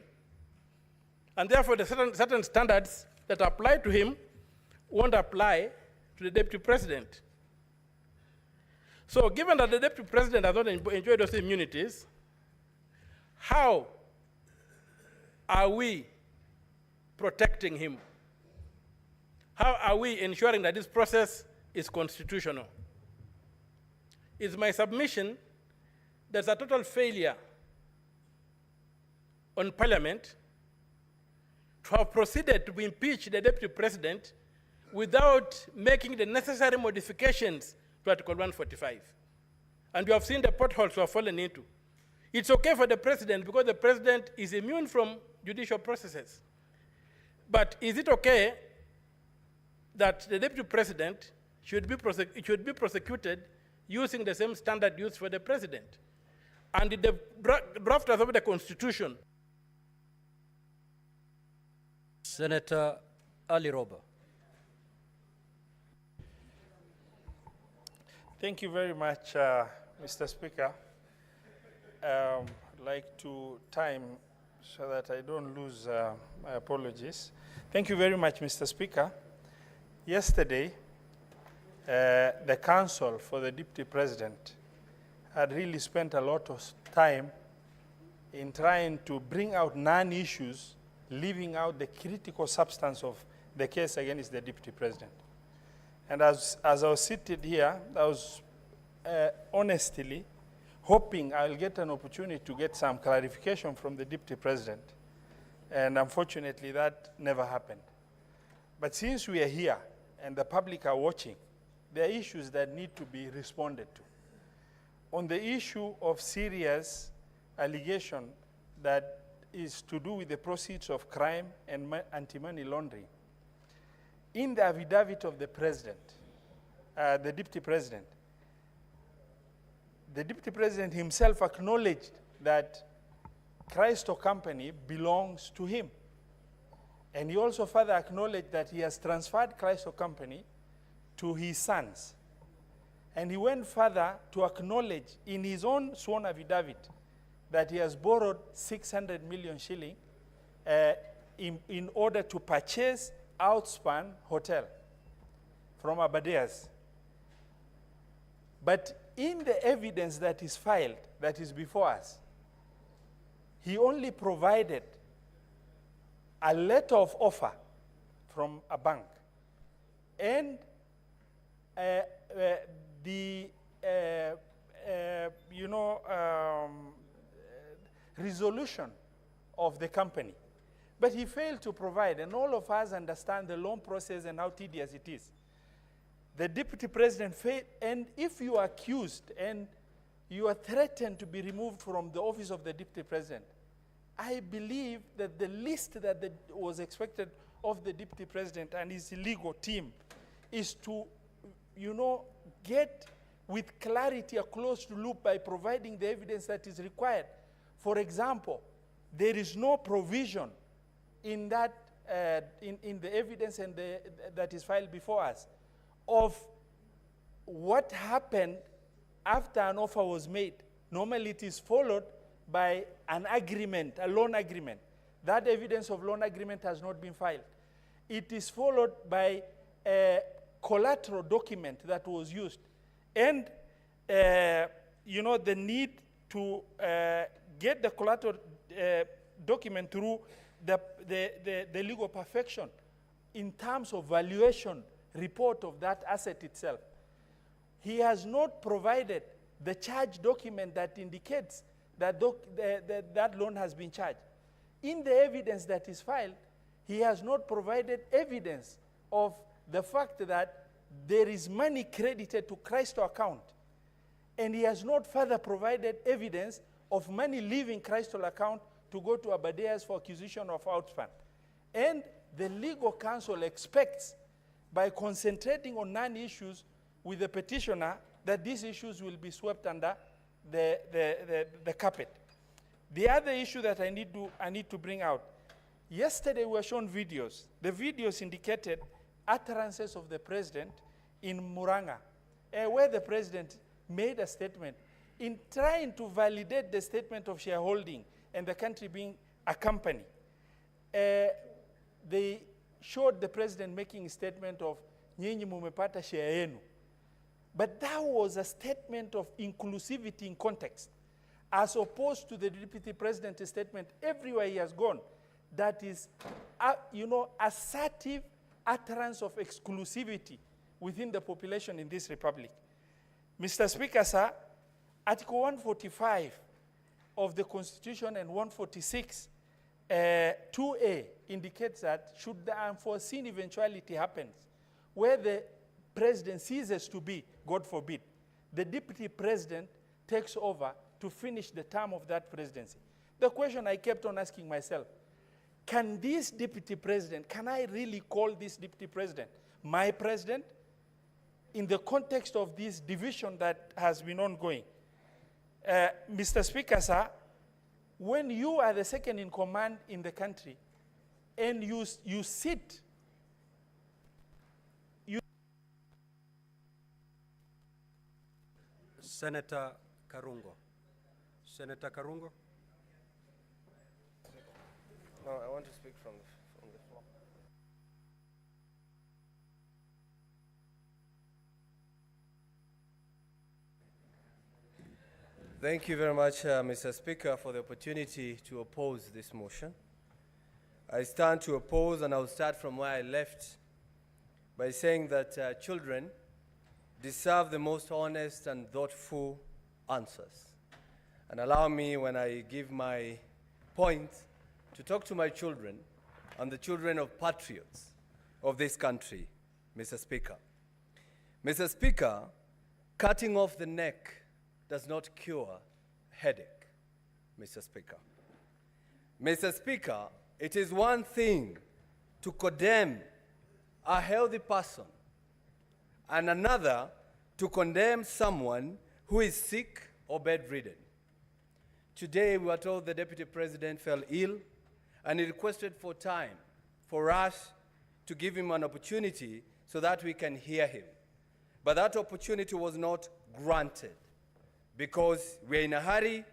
And therefore, the certain standards that apply to him won't apply to the Deputy President. So given that the Deputy President has not enjoyed those immunities, how are we protecting him? How are we ensuring that this process is constitutional? It's my submission there's a total failure on Parliament to have proceeded to impeach the Deputy President without making the necessary modifications to Article 145. And you have seen the potholes we have fallen into. It's okay for the President because the President is immune from judicial processes. But is it okay that the Deputy President should be prosecuted using the same standard used for the President? And in the drafters of the Constitution, Senator Ali Roba. Thank you very much, Mr. Speaker. I'd like to time so that I don't lose my apologies. Thank you very much, Mr. Speaker. Yesterday, the Council for the Deputy President had really spent a lot of time in trying to bring out non-issues, leaving out the critical substance of the case against the Deputy President. And as I was seated here, I was honestly hoping I'll get an opportunity to get some clarification from the Deputy President. And unfortunately, that never happened. But since we are here and the public are watching, there are issues that need to be responded to. On the issue of serious allegation that is to do with the proceeds of crime and anti-money laundering, in the affidavit of the President, the Deputy President himself acknowledged that Christo Company belongs to him. And he also further acknowledged that he has transferred Christo Company to his sons. And he went further to acknowledge in his own sworn affidavit that he has borrowed 600 million shilling in order to purchase Outspan Hotel from Abadeas. But in the evidence that is filed, that is before us, he only provided a letter of offer from a bank and resolution of the company. But he failed to provide, and all of us understand the loan process and how tedious it is. The Deputy President failed, and if you are accused and you are threatened to be removed from the office of the Deputy President, I believe that the least that was expected of the Deputy President and his legal team is to, get with clarity a closed loop by providing the evidence that is required. For example, there is no provision in that in the evidence and that is filed before us of what happened after an offer was made. Normally it is followed by an agreement, a loan agreement. That evidence of loan agreement has not been filed. It is followed by a collateral document that was used. And, the need to get the collateral document through the legal perfection in terms of valuation report of that asset itself. He has not provided the charge document that indicates that that loan has been charged. In the evidence that is filed, he has not provided evidence of the fact that there is money credited to Christo account. And he has not further provided evidence of money leaving Christo account to go to Abadeas for acquisition of Outspan. And the legal counsel expects by concentrating on non-issues with the petitioner, that these issues will be swept under the carpet. The other issue that I need to bring out, yesterday we were shown videos. The videos indicated utterances of the president in Muranga, where the president made a statement in trying to validate the statement of shareholding and the country being a company. They showed the president making a statement of nyinyi mumepata share yenu. But that was a statement of inclusivity in context, as opposed to the deputy president's statement everywhere he has gone, that is, assertive utterance of exclusivity within the population in this republic. Mr. Speaker, sir, Article 145 of the Constitution and 146, 2A indicates that should the unforeseen eventuality happen, where the president ceases to be, God forbid, the deputy president takes over to finish the term of that presidency. The question I kept on asking myself, can this deputy president, can I really call this deputy president my president in the context of this division that has been ongoing? Mr. Speaker, sir, when you are the second in command in the country and you sit, Senator Karungo. Senator Karungo? No, I want to speak from the floor. Thank you very much, Mr. Speaker, for the opportunity to oppose this motion. I stand to oppose, and I'll start from where I left by saying that children deserve the most honest and thoughtful answers. And allow me, when I give my point, to talk to my children and the children of patriots of this country, Mr. Speaker. Mr. Speaker, cutting off the neck does not cure headache, Mr. Speaker. Mr. Speaker, it is one thing to condemn a healthy person and another to condemn someone who is sick or bedridden. Today, we were told the Deputy President fell ill, and he requested for time for us to give him an opportunity so that we can hear him. But that opportunity was not granted because we're in a hurry,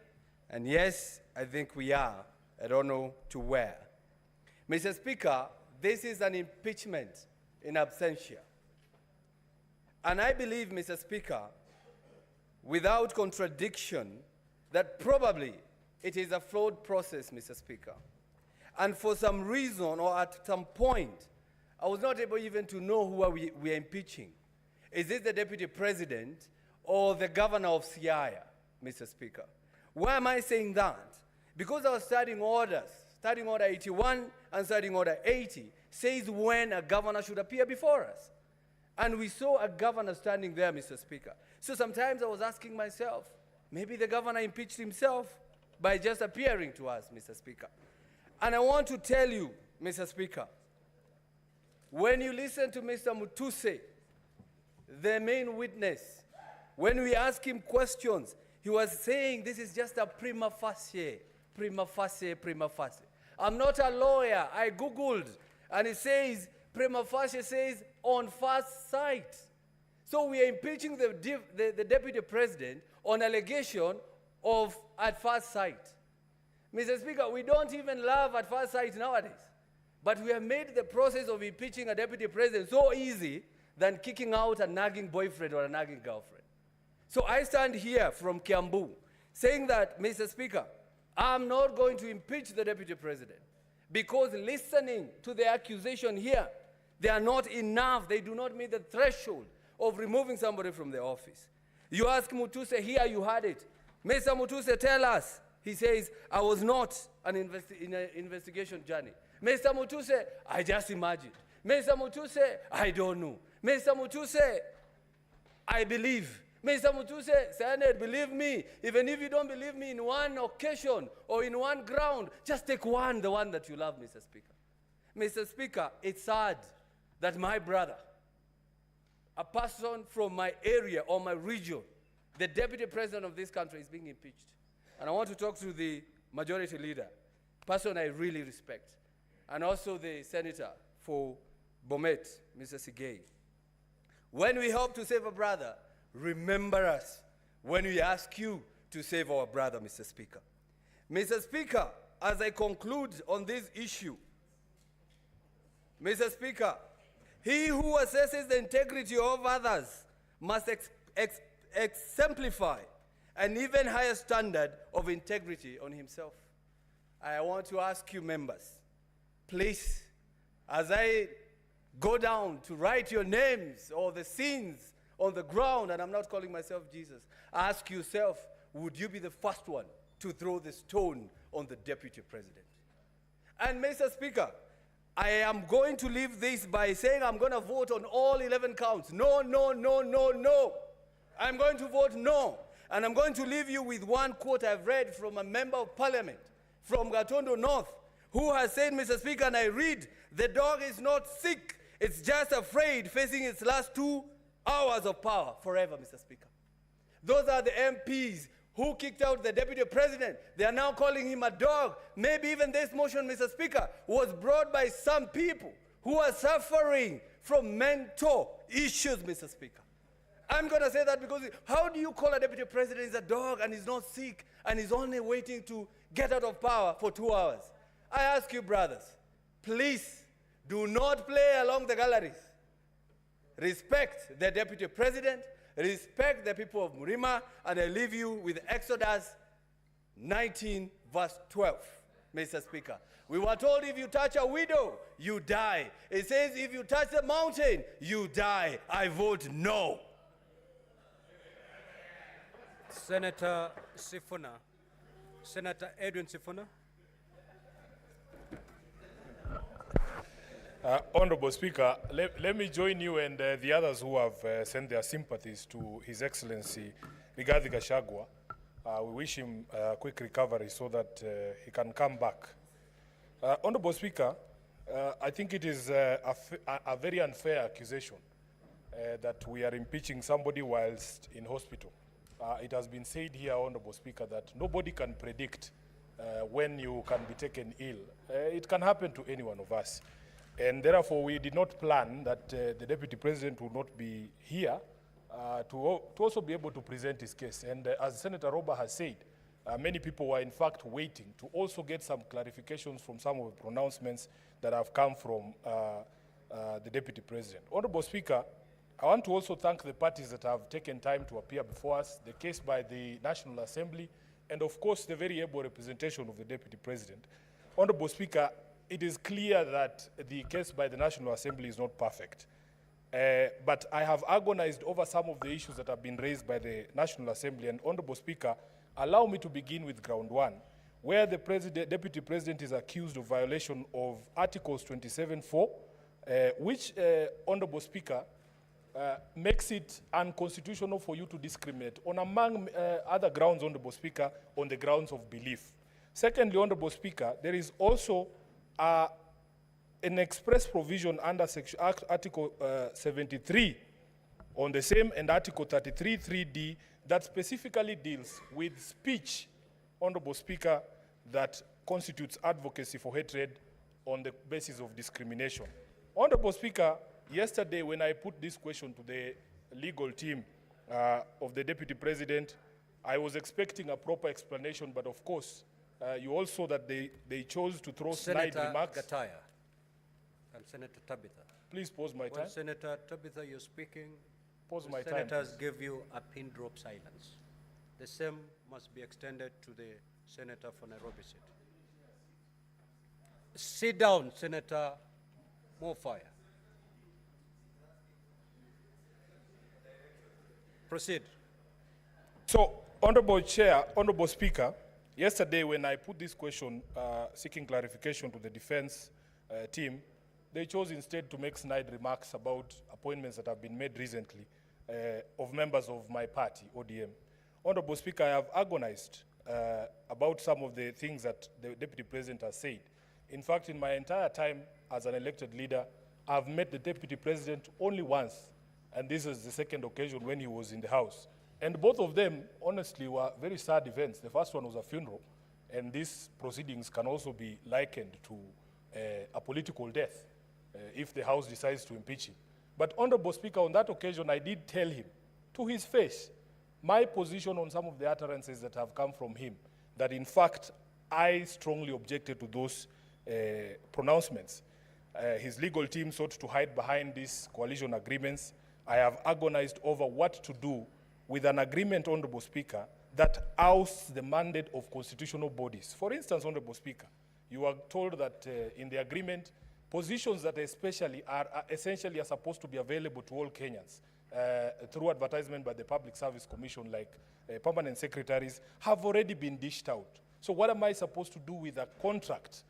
and yes, I think we are. I don't know to where. Mr. Speaker, this is an impeachment in absentia. And I believe, Mr. Speaker, without contradiction, that probably it is a flawed process, Mr. Speaker. And for some reason or at some point, I was not able even to know who we are impeaching. Is it the Deputy President or the Governor of Siaya, Mr. Speaker? Why am I saying that? Because our starting orders, starting order 81 and starting order 80, says when a governor should appear before us. And we saw a governor standing there, Mr. Speaker. So sometimes I was asking myself, maybe the governor impeached himself by just appearing to us, Mr. Speaker. And I want to tell you, Mr. Speaker, when you listen to Mr. Mutuse, the main witness, when we ask him questions, he was saying this is just a prima facie, prima facie, prima facie. I'm not a lawyer. I Googled, and it says, prima facie says on first sight. So we are impeaching the Deputy President on allegation of at first sight. Mr. Speaker, we don't even love at first sight nowadays. But we have made the process of impeaching a Deputy President so easy than kicking out a nagging boyfriend or a nagging girlfriend. So I stand here from Kiambu saying that, Mr. Speaker, I'm not going to impeach the Deputy President because listening to the accusation here, they are not enough. They do not meet the threshold of removing somebody from the office. You ask Mutuse here, you heard it. Mr. Mutuse, tell us. He says, I was not in an investigation journey. Mr. Mutuse, I just imagined. Mr. Mutuse, I don't know. Mr. Mutuse, I believe. Mr. Mutuse, Senate, believe me. Even if you don't believe me in one occasion or in one ground, just take the one that you love, Mr. Speaker. Mr. Speaker, it's sad that my brother, a person from my area or my region, the deputy president of this country, is being impeached. And I want to talk to the majority leader, person I really respect, and also the senator for Bomet, Mr. Sigei. When we help to save a brother, remember us when we ask you to save our brother, Mr. Speaker. Mr. Speaker, as I conclude on this issue, Mr. Speaker, he who assesses the integrity of others must exemplify an even higher standard of integrity on himself. I want to ask you members, please, as I go down to write your names or the sins on the ground, and I'm not calling myself Jesus, ask yourself, would you be the first one to throw the stone on the deputy president? And Mr. Speaker, I am going to leave this by saying I'm going to vote on all 11 counts. No, no, no, no, no. I'm going to vote no. And I'm going to leave you with one quote I've read from a member of parliament from Gatondo North, who has said, Mr. Speaker, and I read, the dog is not sick, it's just afraid, facing its last 2 hours of power forever, Mr. Speaker. Those are the MPs who kicked out the deputy president. They are now calling him a dog. Maybe even this motion, Mr. Speaker, was brought by some people who are suffering from mental issues, Mr. Speaker. I'm going to say that because how do you call a deputy president is a dog and he's not sick and he's only waiting to get out of power for 2 hours? I ask you, brothers, please do not play along the galleries. Respect the deputy president, respect the people of Murima, and I leave you with Exodus 19, verse 12, Mr. Speaker. We were told if you touch a widow, you die. It says if you touch the mountain, you die. I vote no. Senator Sifuna. Senator Edwin Sifuna. Honorable Speaker, let me join you and the others who have sent their sympathies to His Excellency Rigathi Gachagua. We wish him a quick recovery so that he can come back. Honorable Speaker, I think it is a very unfair accusation that we are impeaching somebody whilst in hospital. It has been said here, Honorable Speaker, that nobody can predict when you can be taken ill. It can happen to any one of us. And therefore, we did not plan that the Deputy President would not be here to also be able to present his case. And as Senator Roba has said, many people were in fact waiting to also get some clarifications from some of the pronouncements that have come from the Deputy President. Honorable Speaker, I want to also thank the parties that have taken time to appear before us, the case by the National Assembly, and of course the very able representation of the Deputy President. Honorable Speaker, it is clear that the case by the National Assembly is not perfect. But I have agonized over some of the issues that have been raised by the National Assembly. And Honorable Speaker, allow me to begin with ground one, where the Deputy President is accused of violation of Articles 27(4), which, Honorable Speaker, makes it unconstitutional for you to discriminate on, among other grounds, Honorable Speaker, on the grounds of belief. Secondly, Honorable Speaker, there is also an express provision under Article 73 on the same and Article 33(3)(d) that specifically deals with speech, Honorable Speaker, that constitutes advocacy for hatred on the basis of discrimination. Honorable Speaker, yesterday when I put this question to the legal team of the Deputy President, I was expecting a proper explanation, but of course, you also that they chose to throw snide remarks. Senator Gataya and Senator Tabitha. Please pause my time. When Senator Tabitha, you're speaking, Pause the my time, senators please. give you a pin drop silence. The same must be extended to the senator for Nairobi City. Sit down, Senator Mofire. Proceed. So, Honorable Chair, Honorable Speaker, yesterday when I put this question seeking clarification to the defense team, they chose instead to make snide remarks about appointments that have been made recently of members of my party, ODM. Honorable Speaker, I have agonized about some of the things that the Deputy President has said. In fact, in my entire time as an elected leader, I've met the Deputy President only once and this is the second occasion when he was in the House. And both of them, honestly, were very sad events. The first one was a funeral, and these proceedings can also be likened to a political death if the House decides to impeach him. But Honorable Speaker, on that occasion, I did tell him to his face my position on some of the utterances that have come from him, that in fact, I strongly objected to those pronouncements. His legal team sought to hide behind these coalition agreements. I have agonized over what to do with an agreement, Honorable Speaker, that ousts the mandate of constitutional bodies. For instance, Honorable Speaker, you are told that in the agreement, positions that essentially are supposed to be available to all Kenyans through advertisement by the Public Service Commission, like permanent secretaries, have already been dished out. So what am I supposed to do with a contract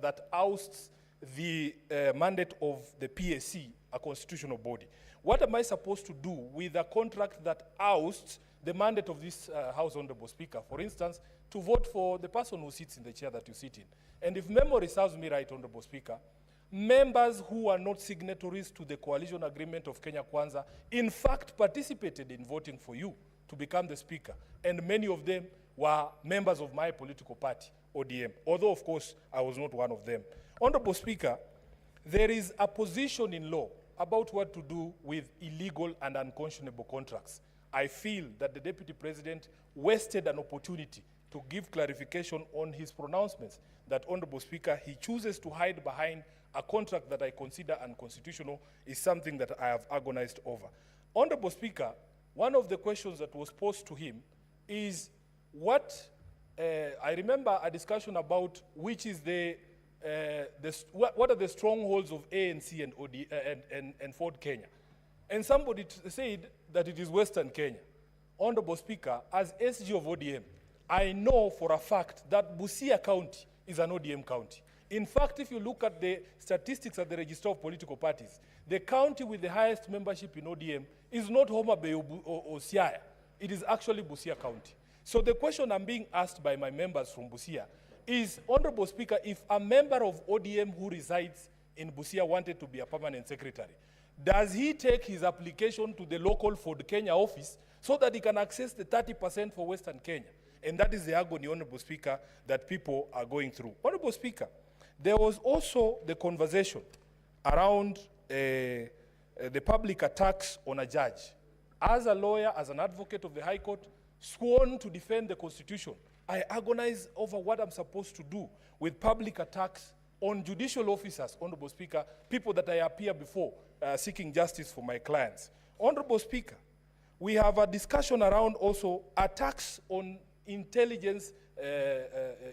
that ousts the mandate of the PSC, a constitutional body? What am I supposed to do with a contract that ousts the mandate of this House, Honorable Speaker? For instance, to vote for the person who sits in the chair that you sit in. And if memory serves me right, Honorable Speaker, members who are not signatories to the coalition agreement of Kenya Kwanza, in fact, participated in voting for you to become the Speaker. And many of them were members of my political party, ODM, although, of course, I was not one of them. Honorable Speaker, there is a position in law about what to do with illegal and unconscionable contracts. I feel that the Deputy President wasted an opportunity to give clarification on his pronouncements that, Honorable Speaker, he chooses to hide behind a contract that I consider unconstitutional is something that I have agonized over. Honorable Speaker, one of the questions that was posed to him is what, I remember a discussion about which is what are the strongholds of ANC and Ford Kenya. And somebody said that it is Western Kenya. Honorable Speaker, as SG of ODM, I know for a fact that Busia County is an ODM county. In fact, if you look at the statistics at the Register of Political Parties, the county with the highest membership in ODM is not Homa Bay or Siaya. It is actually Busia County. So the question I'm being asked by my members from Busia is, Honorable Speaker, if a member of ODM who resides in Busia wanted to be a permanent secretary, does he take his application to the local Ford Kenya office so that he can access the 30% for Western Kenya? And that is the agony, Honorable Speaker, that people are going through. Honorable Speaker, there was also the conversation around the public attacks on a judge. As a lawyer, as an advocate of the High Court, sworn to defend the Constitution, I agonize over what I'm supposed to do with public attacks on judicial officers, Honorable Speaker, people that I appear before seeking justice for my clients. Honorable Speaker, we have a discussion around also attacks on intelligence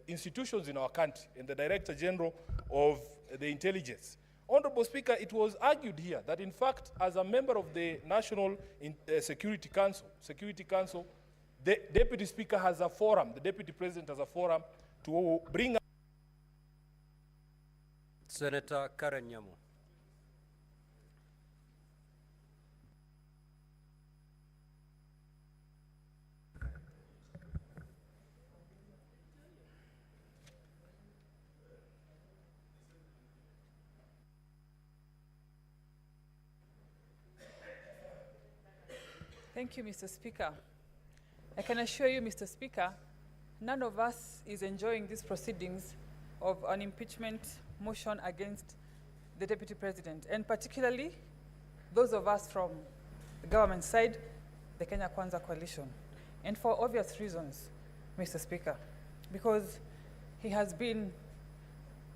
institutions in our country and the Director General of the Intelligence. Honorable Speaker, it was argued here that in fact, as a member of the National Security Council, the Deputy Speaker has a forum, the Deputy President has a forum to bring up. Senator Karen Nyamu. Thank you, Mr. Speaker. I can assure you, Mr. Speaker, none of us is enjoying these proceedings of an impeachment motion against the Deputy President, and particularly those of us from the government side, the Kenya Kwanza coalition. And for obvious reasons, Mr. Speaker, because he has been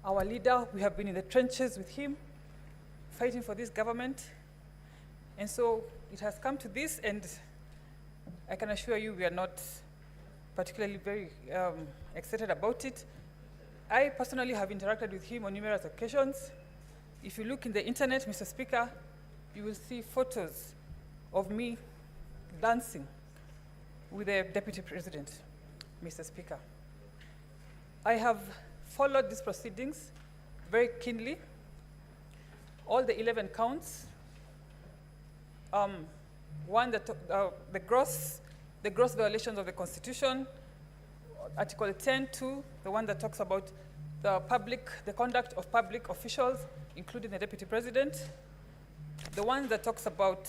our leader, we have been in the trenches with him, fighting for this government, and so it has come to this, and I can assure you we are not particularly very excited about it. I personally have interacted with him on numerous occasions. If you look in the internet, Mr. Speaker, you will see photos of me dancing with the Deputy President, Mr. Speaker. I have followed these proceedings very keenly. All the 11 counts, one that the gross violations of the Constitution, Article 10(2), the one that talks about the conduct of public officials, including the Deputy President. the one that talks about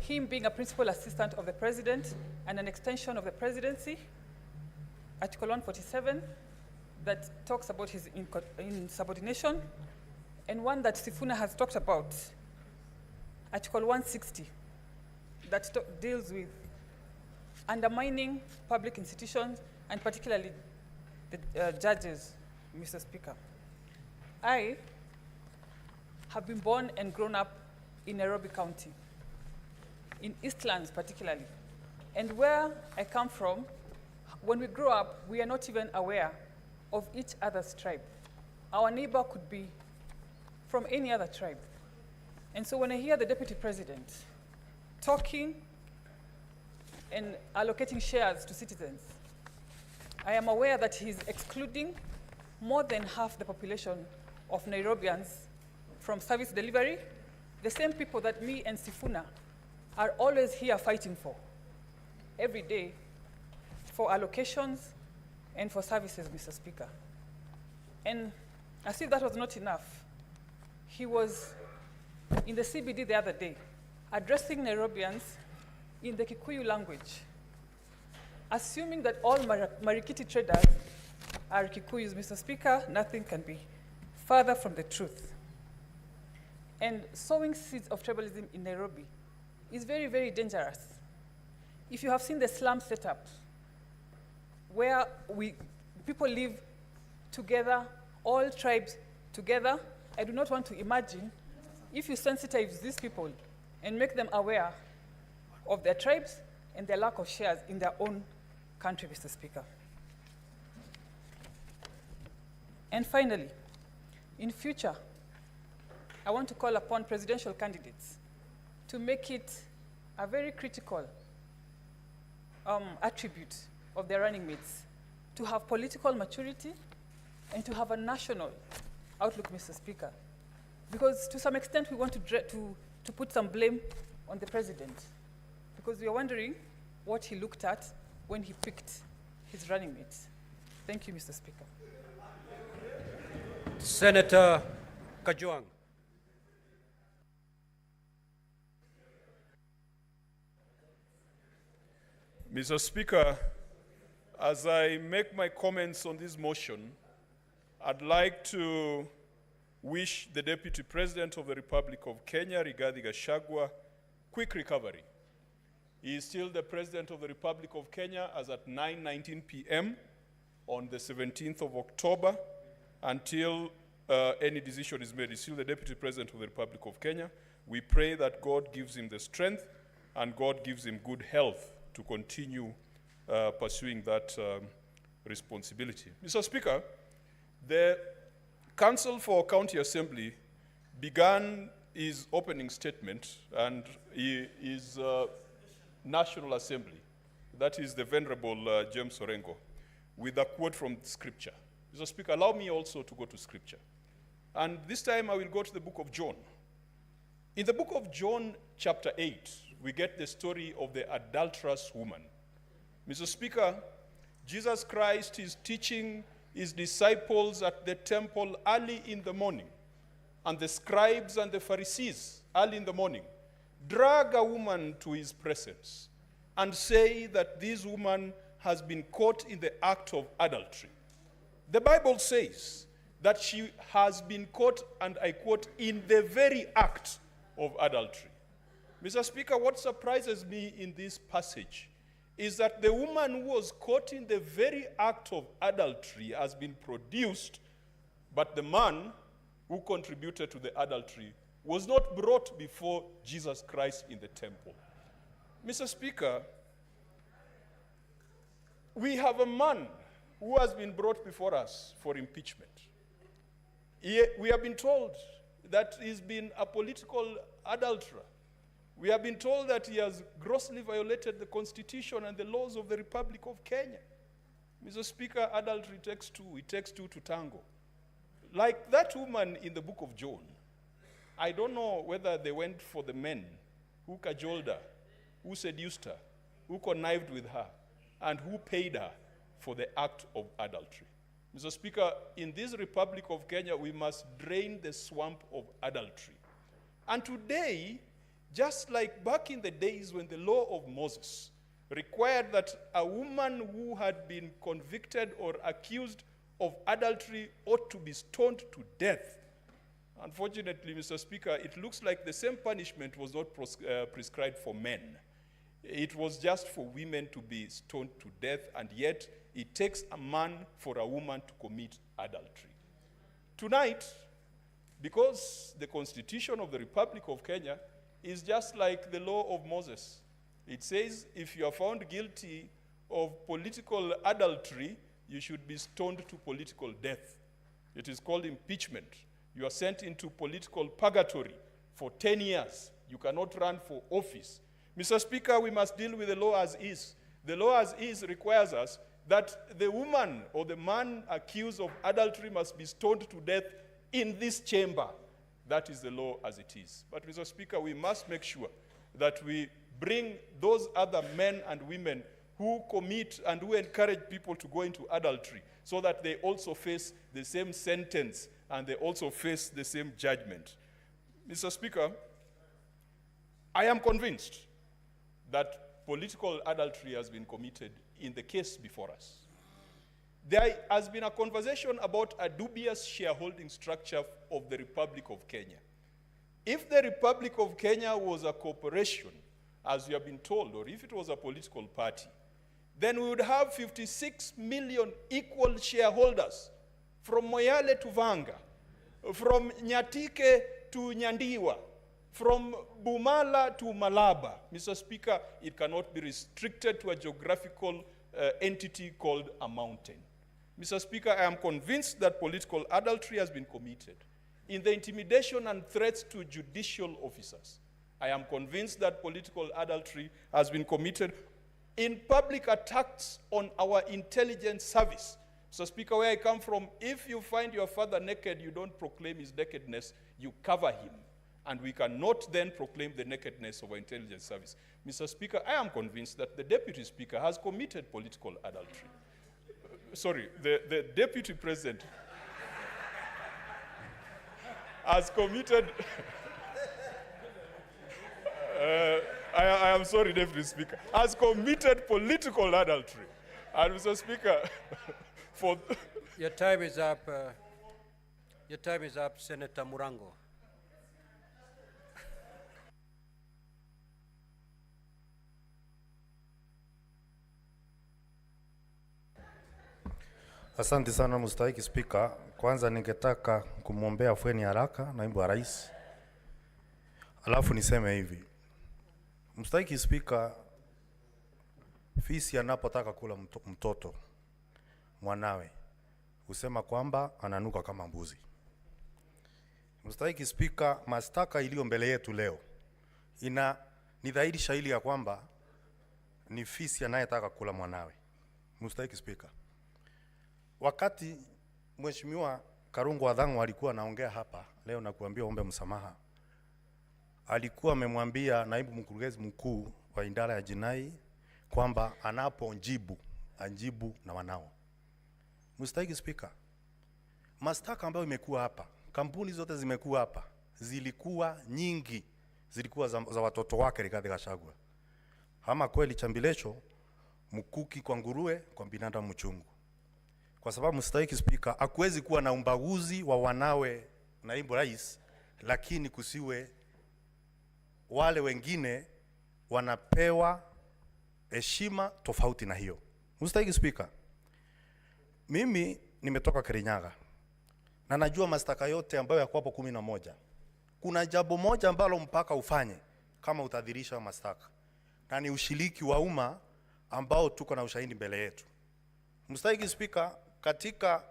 him being a principal assistant of the president and an extension of the presidency, Article 147, that talks about his insubordination, and one that Sifuna has talked about, Article 160, that deals with undermining public institutions, and particularly the judges, Mr. Speaker. I have been born and grown up in Nairobi County, in Eastlands particularly. And where I come from, when we grow up, we are not even aware of each other's tribe. Our neighbor could be from any other tribe. And so when I hear the Deputy President talking and allocating shares to citizens, I am aware that he's excluding more than half the population of Nairobians from service delivery, the same people that me and Sifuna are always here fighting for, every day, for allocations and for services, Mr. Speaker. And as if that was not enough, he was in the CBD the other day, addressing Nairobians in the Kikuyu language, assuming that all Marikiti traders are Kikuyus. Mr. Speaker, nothing can be further from the truth. And sowing seeds of tribalism in Nairobi is very, very dangerous. If you have seen the slum setup, where people live together, all tribes together, I do not want to imagine if you sensitize these people and make them aware of their tribes and their lack of shares in their own country, Mr. Speaker. And finally, in future, I want to call upon presidential candidates to make it a very critical attribute of their running mates, to have political maturity and to have a national outlook, Mr. Speaker. Because to some extent, we want to put some blame on the president, because we are wondering what he looked at when he picked his running mates. Thank you, Mr. Speaker. Senator Kajwang. Mr. Speaker, as I make my comments on this motion, I'd like to wish the Deputy President of the Republic of Kenya, Rigathi Gachagua, quick recovery. He is still the President of the Republic of Kenya as at 9:19 p.m. on the 17th of October until any decision is made. He's still the Deputy President of the Republic of Kenya. We pray that God gives him the strength and God gives him good health to continue pursuing that responsibility. Mr. Speaker, the Council for County Assembly began his opening statement and his National Assembly, that is the Venerable James Orengo, with a quote from Scripture. Mr. Speaker, allow me also to go to Scripture. And this time I will go to the book of John. In the book of John, chapter 8, we get the story of the adulterous woman. Mr. Speaker, Jesus Christ is teaching his disciples at the temple early in the morning, and the scribes and the Pharisees early in the morning drag a woman to his presence and say that this woman has been caught in the act of adultery. The Bible says that she has been caught, and I quote, in the very act of adultery. Mr. Speaker, what surprises me in this passage is that the woman who was caught in the very act of adultery has been produced, but the man who contributed to the adultery was not brought before Jesus Christ in the temple. Mr. Speaker, we have a man who has been brought before us for impeachment. We have been told that he's been a political adulterer. We have been told that he has grossly violated the Constitution and the laws of the Republic of Kenya. Mr. Speaker, adultery takes two. It takes two to tango. Like that woman in the book of John, I don't know whether they went for the men who cajoled her, who seduced her, who connived with her, and who paid her for the act of adultery. Mr. Speaker, in this Republic of Kenya, we must drain the swamp of adultery. And today, just like back in the days when the law of Moses required that a woman who had been convicted or accused of adultery ought to be stoned to death, unfortunately, Mr. Speaker, it looks like the same punishment was not prescribed for men. It was just for women to be stoned to death, and yet it takes a man for a woman to commit adultery. Tonight, because the Constitution of the Republic of Kenya is just like the law of Moses. It says if you are found guilty of political adultery, you should be stoned to political death. It is called impeachment. You are sent into political purgatory for 10 years. You cannot run for office. Mr. Speaker, we must deal with the law as is. The law as is requires us that the woman or the man accused of adultery must be stoned to death in this chamber. That is the law as it is. But, Mr. Speaker, we must make sure that we bring those other men and women who commit and who encourage people to go into adultery so that they also face the same sentence and they also face the same judgment. Mr. Speaker, I am convinced that political adultery has been committed in the case before us. There has been a conversation about a dubious shareholding structure of the Republic of Kenya. If the Republic of Kenya was a corporation, as we have been told, or if it was a political party, then we would have 56 million equal shareholders from Moyale to Vanga, from Nyatike to Nyandiwa, from Bumala to Malaba. Mr. Speaker, it cannot be restricted to a geographical entity called a mountain. Mr. Speaker, I am convinced that political adultery has been committed in the intimidation and threats to judicial officers. I am convinced that political adultery has been committed in public attacks on our intelligence service. Mr. Speaker, where I come from, if you find your father naked, you don't proclaim his nakedness, you cover him. And we cannot then proclaim the nakedness of our intelligence service. Mr. Speaker, I am convinced that the Deputy Speaker has committed political adultery. Sorry, the Deputy President has committed... I am sorry, Deputy Speaker, has committed political adultery. And Mr. Speaker, for... Your time is up. Your time is up, Senator Murango. Asante sana mstahiki Spika. Kwanza ningetaka kumwombea afueni haraka naibu wa rais. Alafu niseme hivi. Mstahiki Spika, fisi anapotaka kula mtoto mwanawe husema kwamba ananuka kama mbuzi. Mstahiki Spika, mashtaka iliyo mbele yetu leo ni dhahiri shahiri ya kwamba ni fisi anayetaka kula mwanawe. Mstahiki Spika, wakati Mheshimiwa Karungu Wadhangu alikuwa anaongea hapa leo na kuambia ombe msamaha, alikuwa amemwambia naibu mkurugenzi mkuu wa idara ya jinai kwamba anapojibu ajibu na wanao. Mstahiki Spika, mashtaka ambayo imekuwa hapa, kampuni zote zimekuwa hapa, zilikuwa nyingi, zilikuwa za watoto wake Rigathi Gachagua. Ama kweli chambilecho mkuki kwa nguruwe, kwa binadamu mchungu. Kwa sababu Mstahiki Spika, hakuwezi kuwa na umbaguzi wa wanawe naibu rais, lakini kusiwe wale wengine wanapewa heshima tofauti na hiyo. Mstahiki Spika, mimi nimetoka Kirinyaga na najua mashtaka yote ambayo yako hapo 11. Kuna jambo moja ambalo mpaka ufanye kama utadhirisha mashtaka, na ni ushiriki wa umma ambao tuko na ushahidi mbele yetu. Mstahiki Spika, katika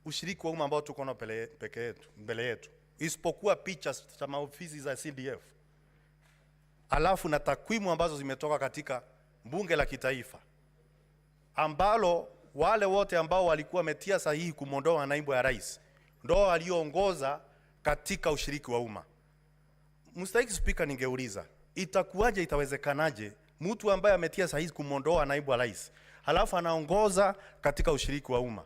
ushiriki wa umma ambao tuko na mbele yetu, isipokuwa picha za maofisi za CDF, alafu na takwimu ambazo zimetoka katika bunge la kitaifa, ambalo wale wote ambao walikuwa wametia sahihi kumondoa naibu ya rais ndio walioongoza katika ushiriki wa umma. Mstahiki Spika, ningeuliza itakuwaje, itawezekanaje mtu ambaye ametia sahihi kumondoa naibu wa rais halafu anaongoza katika ushiriki wa umma?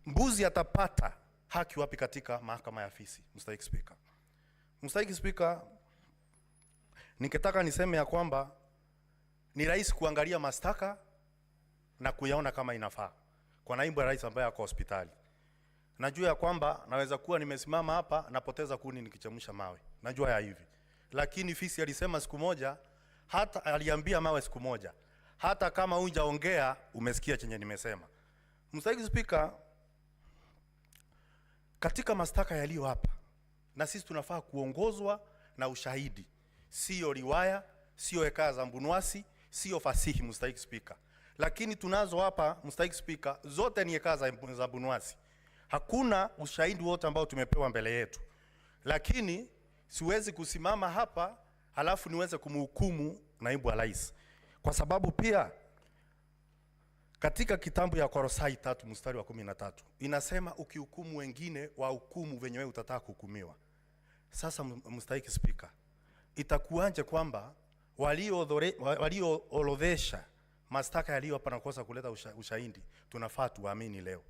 Mbuzi atapata haki wapi katika mahakama ya fisi? Mstahiki Spika. Mstahiki Spika, ningetaka niseme ya kwamba ni rais kuangalia mashtaka na kuyaona kama inafaa. Kwa naibu ya rais ambaye ako hospitali. Najua ya kwamba naweza kuwa nimesimama hapa napoteza kuni nikichemsha mawe. Najua ya hivi. Lakini fisi alisema siku moja, hata aliambia mawe siku moja. Hata kama hujaongea umesikia chenye nimesema. Mstahiki Spika, katika mashtaka yaliyo hapa, na sisi tunafaa kuongozwa na ushahidi. Sio riwaya, sio hekaya za mbunwasi, sio fasihi, Mstahiki Spika. Lakini tunazo hapa, Mstahiki Spika, zote ni hekaya za mbunwasi. Hakuna ushahidi wote ambao tumepewa mbele yetu. Lakini siwezi kusimama hapa halafu niweze kumhukumu naibu wa rais. Kwa sababu pia katika kitabu ya Kolosai 3 mstari wa 13 inasema ukihukumu wengine wa hukumu venye wewe utataka kuhukumiwa. Sasa Mstahiki Spika, itakuanje kwamba walioorodhesha mashtaka yaliyo hapa na kosa kuleta ushahidi tunafaa tuamini leo?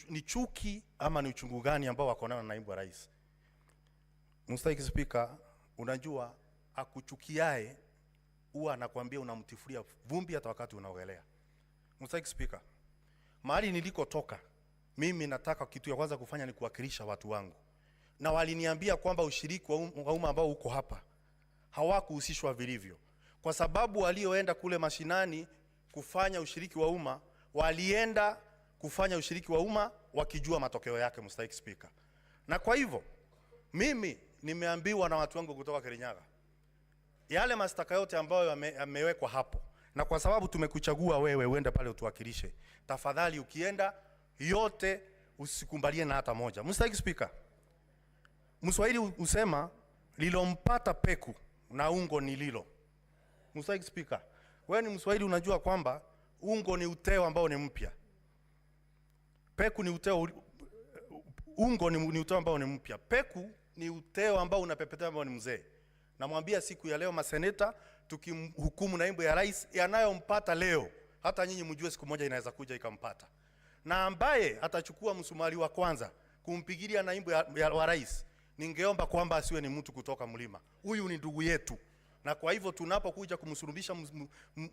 Ni chuki ama ni uchungu gani ambao wako nao na naibu wa rais? Mstahiki Spika, unajua akuchukiae huwa anakuambia unamtifuria vumbi hata wakati unaogelea. Mstahiki Spika, mahali nilikotoka mimi nataka kitu ya kwanza kufanya ni kuwakilisha watu wangu. Na waliniambia kwamba ushiriki wa umma ambao uko hapa hawakuhusishwa vilivyo. Kwa sababu walioenda kule mashinani kufanya ushiriki wa umma, walienda kufanya ushiriki wa umma wakijua matokeo yake, Mstahiki Spika. Na kwa hivyo mimi nimeambiwa na watu wangu kutoka Kirinyaga yale mashtaka yote ambayo yamewekwa hapo, na kwa sababu tumekuchagua wewe uende pale utuwakilishe, tafadhali ukienda yote usikumbalie na hata moja. Mstahiki Spika, Mswahili usema lilompata peku na ungo ni lilo. Mstahiki Spika, wewe ni Mswahili, unajua kwamba ungo ni uteo ambao ni mpya. Peku ni uteo, ungo ni uteo ambao ni mpya. Peku ni uteo ambao unapepetea ambao ni mzee. Namwambia siku ya leo maseneta tukimhukumu naibu ya rais yanayompata leo, hata nyinyi mjue siku moja inaweza kuja ikampata. Na ambaye atachukua msumari wa kwanza kumpigilia naibu wa rais, ningeomba kwamba asiwe ni mtu kutoka mlima. Huyu ni ndugu yetu. Na kwa hivyo tunapokuja kumsurubisha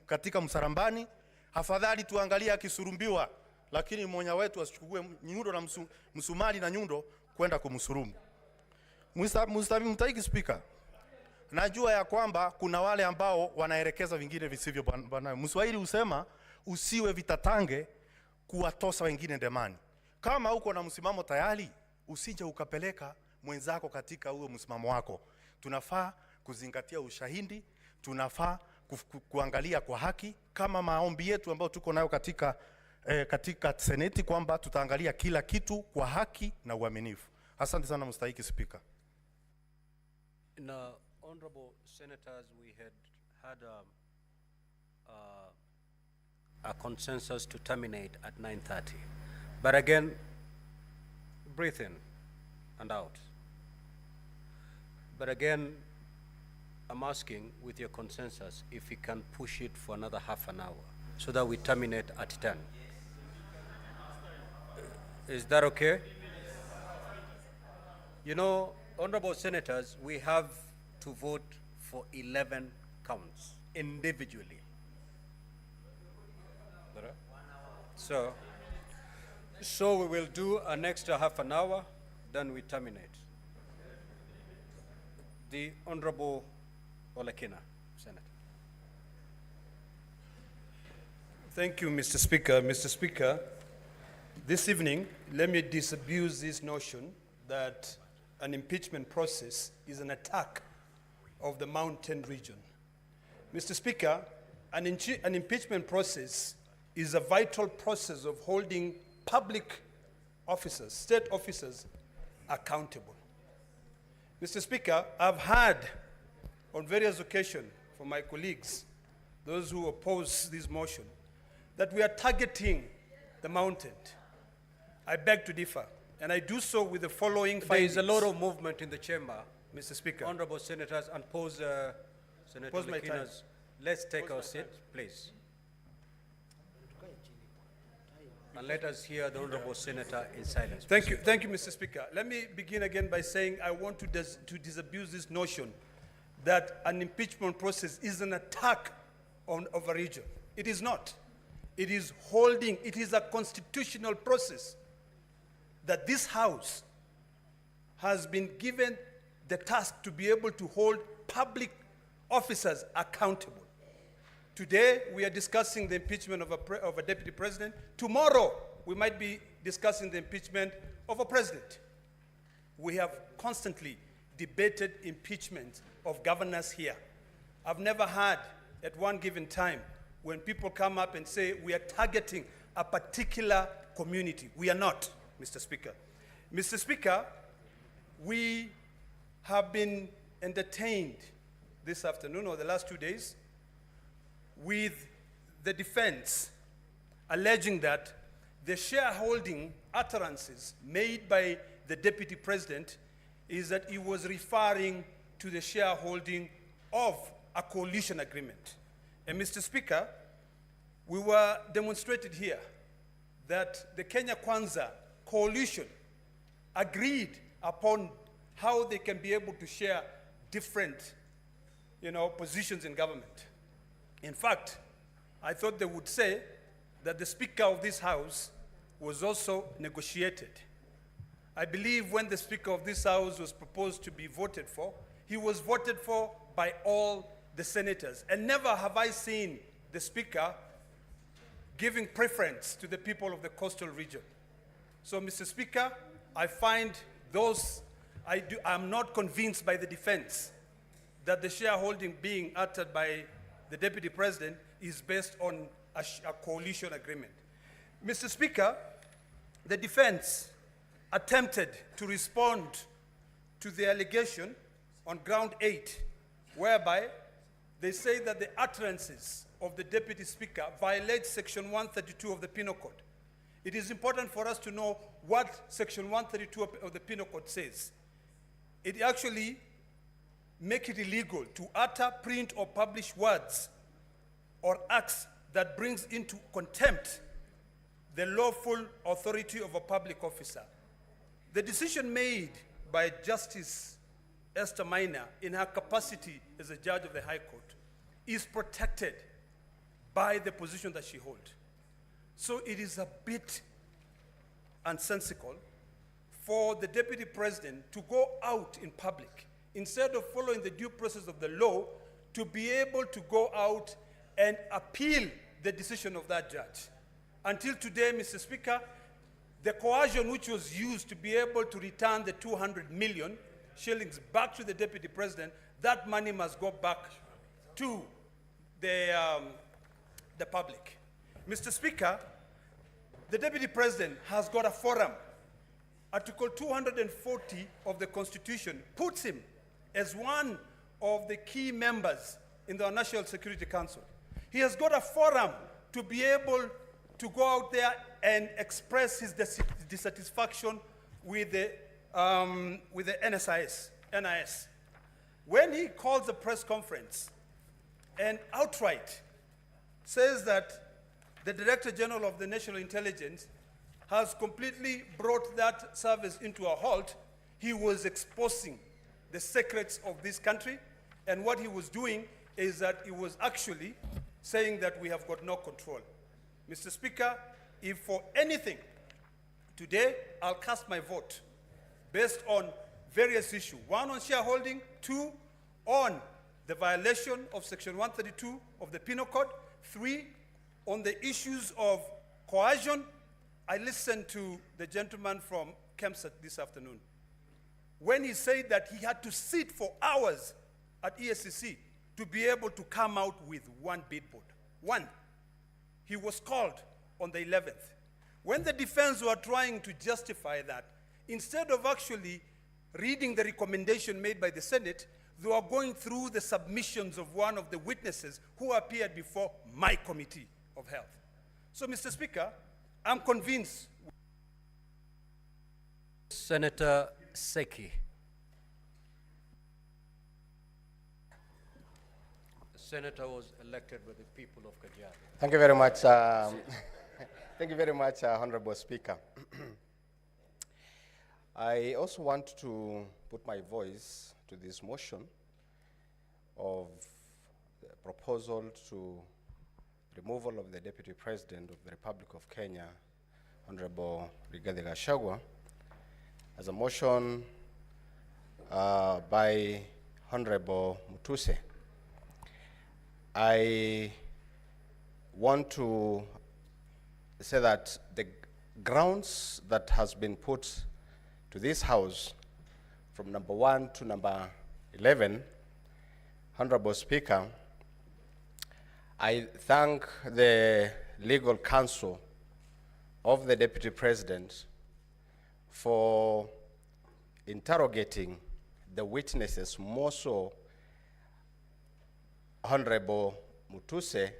katika msarambani, afadhali tuangalie akisurumbiwa, lakini mmoja wetu asichukue nyundo na msumari na nyundo kwenda kumsurumu. Mstahiki Spika, najua ya kwamba kuna wale ambao wanaelekeza vingine visivyo bwana. Mswahili usema usiwe vitatange kuwatosa wengine ndemani. Kama uko na msimamo tayari, usije ukapeleka mwenzako katika huo msimamo wako. Tunafaa kuzingatia ushahidi, tunafaa kuangalia kwa haki, kama maombi yetu ambayo tuko nayo katika seneti kwamba tutaangalia kila kitu kwa haki na uaminifu. Asante sana Mstahiki Spika. Now, honorable senators, we had a consensus to terminate at 9:30. But again, breathe in and out. But again, I'm asking with your consensus if we can push it for another half an hour so that we terminate at 10. Is that okay? You know, honorable senators, we have to vote for 11 counts individually. So we will do an extra half an hour, then we terminate. The Honorable Olekina, Senator. Thank you, Mr. Speaker. Mr. Speaker, this evening, let me disabuse this notion that an impeachment process is an attack of the mountain region. Mr. Speaker, an impeachment process is a vital process of holding public officers, state officers, accountable. Mr. Speaker, I've heard on various occasions from my colleagues, those who oppose this motion, that we are targeting the mountain. I beg to differ, and I do so with the following findings. There is a lot of movement in the chamber, Mr. Speaker. Honorable senators, and Senator Pause my time. Lekina's. Let's take our seat, please. And let us hear the Honorable Senator in silence. Thank you, Mr. Speaker. Let me begin again by saying I want to disabuse this notion that an impeachment process is an attack of a region. It is not. It is a constitutional process that this House has been given the task to be able to hold public officers accountable. Today, we are discussing the impeachment of a deputy president. Tomorrow, we might be discussing the impeachment of a president. We have constantly debated impeachment of governors here. I've never had, at one given time, when people come up and say we are targeting a particular community. We are not, Mr. Speaker. Mr. Speaker, we have been entertained this afternoon or the last 2 days with the defense alleging that the shareholding utterances made by the deputy president is that he was referring to the shareholding of a coalition agreement. And Mr. Speaker, we were demonstrated here that the Kenya Kwanza coalition agreed upon how they can be able to share different, positions in government. In fact, I thought they would say that the Speaker of this House was also negotiated. I believe when the Speaker of this House was proposed to be voted for, he was voted for by all the senators. And never have I seen the Speaker giving preference to the people of the coastal region. So, Mr. Speaker, I find I'm not convinced by the defense that the shareholding being uttered by the Deputy President is based on a coalition agreement. Mr. Speaker, the defense attempted to respond to the allegation on ground 8, whereby they say that the utterances of the Deputy Speaker violate Section 132 of the Penal Code. It is important for us to know what Section 132 of the Penal Code says. It actually makes it illegal to utter, print, or publish words or acts that brings into contempt the lawful authority of a public officer. The decision made by Justice Esther Maina in her capacity as a judge of the High Court is protected by the position that she holds. So it is a bit nonsensical for the Deputy President to go out in public, instead of following the due process of the law, to be able to go out and appeal the decision of that judge. Until today, Mr. Speaker, the coercion which was used to be able to return the 200 million shillings back to the Deputy President, that money must go back to the public. Mr. Speaker, the Deputy President has got a forum. Article 240 of the Constitution puts him as one of the key members in the National Security Council. He has got a forum to be able to go out there and express his dissatisfaction with the NIS. When he calls a press conference and outright says that the Director General of the National Intelligence has completely brought that service into a halt, he was exposing the secrets of this country, and what he was doing is that he was actually saying that we have got no control. Mr. Speaker, if for anything, today I'll cast my vote based on various issues. One, on shareholding. Two, on the violation of Section 132 of the Penal Code. Three, on the issues of coercion. I listened to the gentleman from Kempsett this afternoon when he said that he had to sit for hours at ESCC to be able to come out with one billboard. One. He was called on the 11th. When the defense were trying to justify that, instead of actually reading the recommendation made by the Senate, they were going through the submissions of one of the witnesses who appeared before my Committee of Health. So, Mr. Speaker, I'm convinced. Senator Seki. The senator was elected by the people of Kajiado. Thank you very much. Thank you very much, Honorable Speaker. I also want to put my voice to this motion of the proposal to removal of the Deputy President of the Republic of Kenya, Honorable Rigathi Gachagua, as a motion by Honorable Mutuse. I want to say that the grounds that has been put to this House from number 1 to number 11, Honorable Speaker, I thank the legal counsel of the Deputy President for interrogating the witnesses, more so Honorable Mutuse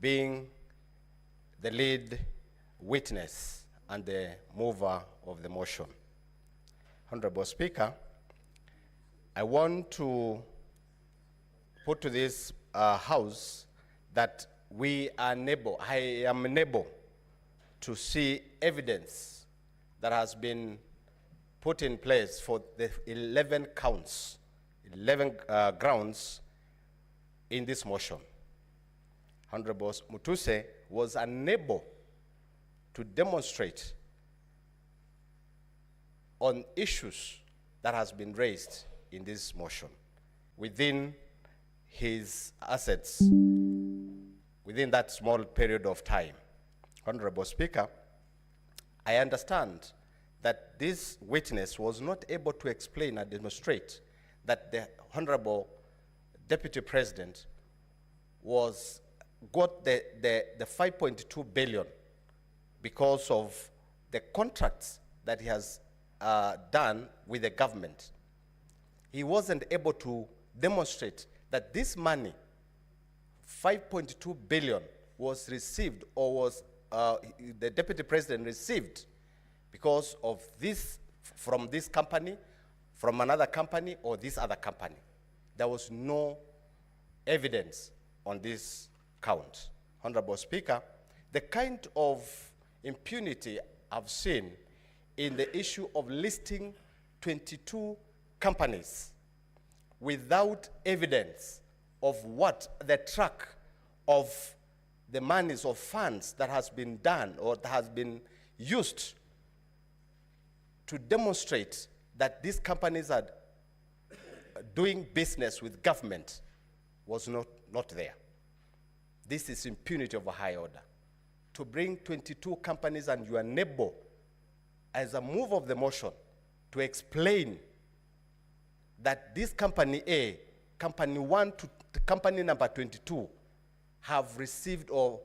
being the lead witness and the mover of the motion. Honorable Speaker, I want to put to this House that I am unable to see evidence that has been put in place for the 11 counts, 11 grounds in this motion. Honorable Mutuse was unable to demonstrate on issues that has been raised in this motion within his assets within that small period of time. Honorable Speaker, I understand that this witness was not able to explain and demonstrate that the Honorable Deputy President got the 5.2 billion because of the contracts that he has done with the government. He wasn't able to demonstrate that this money, 5.2 billion, was received or was the Deputy President received because of this, from this company, from another company, or this other company. There was no evidence on this count. Honorable Speaker, the kind of impunity I've seen in the issue of listing 22 companies without evidence of what the track of the monies or funds that has been done or that has been used to demonstrate that these companies are doing business with government was not there. This is impunity of a high order. To bring 22 companies and you are unable, as a move of the motion, to explain that this company A, company 1 to company number 22 have received or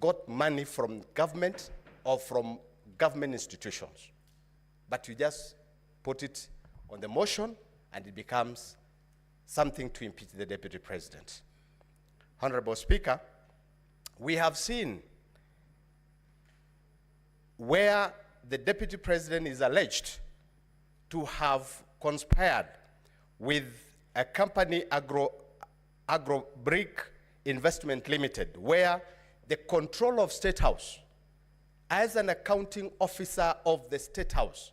got money from government or from government institutions. But you just put it on the motion and it becomes something to impeach the Deputy President. Honorable Speaker, we have seen where the Deputy President is alleged to have conspired with a company, Agrobrick Investment Limited, where the control of State House, as an accounting officer of the State House,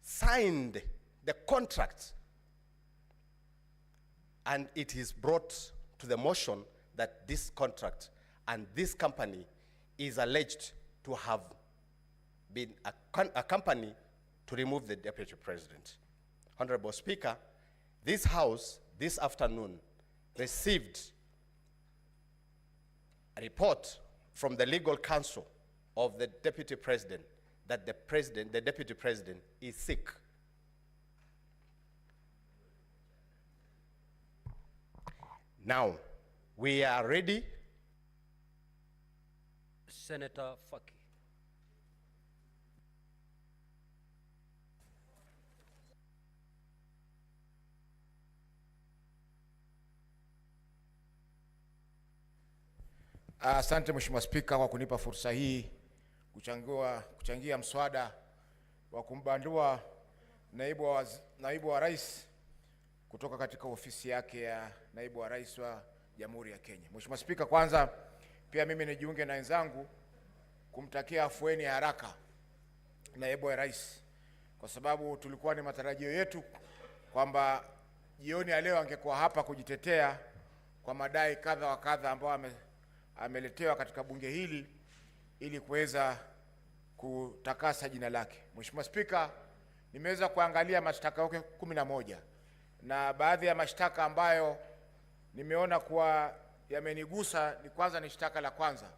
signed the contract, and it is brought to the motion that this contract and this company is alleged to have been a company to remove the Deputy President. Honorable Speaker, this House this afternoon received a report from the legal counsel of the Deputy President that the Deputy President is sick. Now, we are ready. Senator Faki. Asante Mheshimiwa Spika kwa kunipa fursa hii kuchangia mswada wa kumbandua naibu wa rais kutoka katika ofisi yake ya naibu wa rais wa Jamhuri ya Kenya. Mheshimiwa Spika, kwanza pia mimi nijiunge na wenzangu kumtakia afueni ya haraka naibu wa rais, kwa sababu tulikuwa ni matarajio yetu kwamba jioni ya leo angekuwa hapa kujitetea kwa madai kadha wa kadha ambayo ameletewa katika bunge hili ili kuweza kutakasa jina lake. Mheshimiwa Spika, nimeweza kuangalia mashtaka yake 11 na baadhi ya mashtaka ambayo nimeona kuwa yamenigusa ni kwanza ni shtaka la kwanza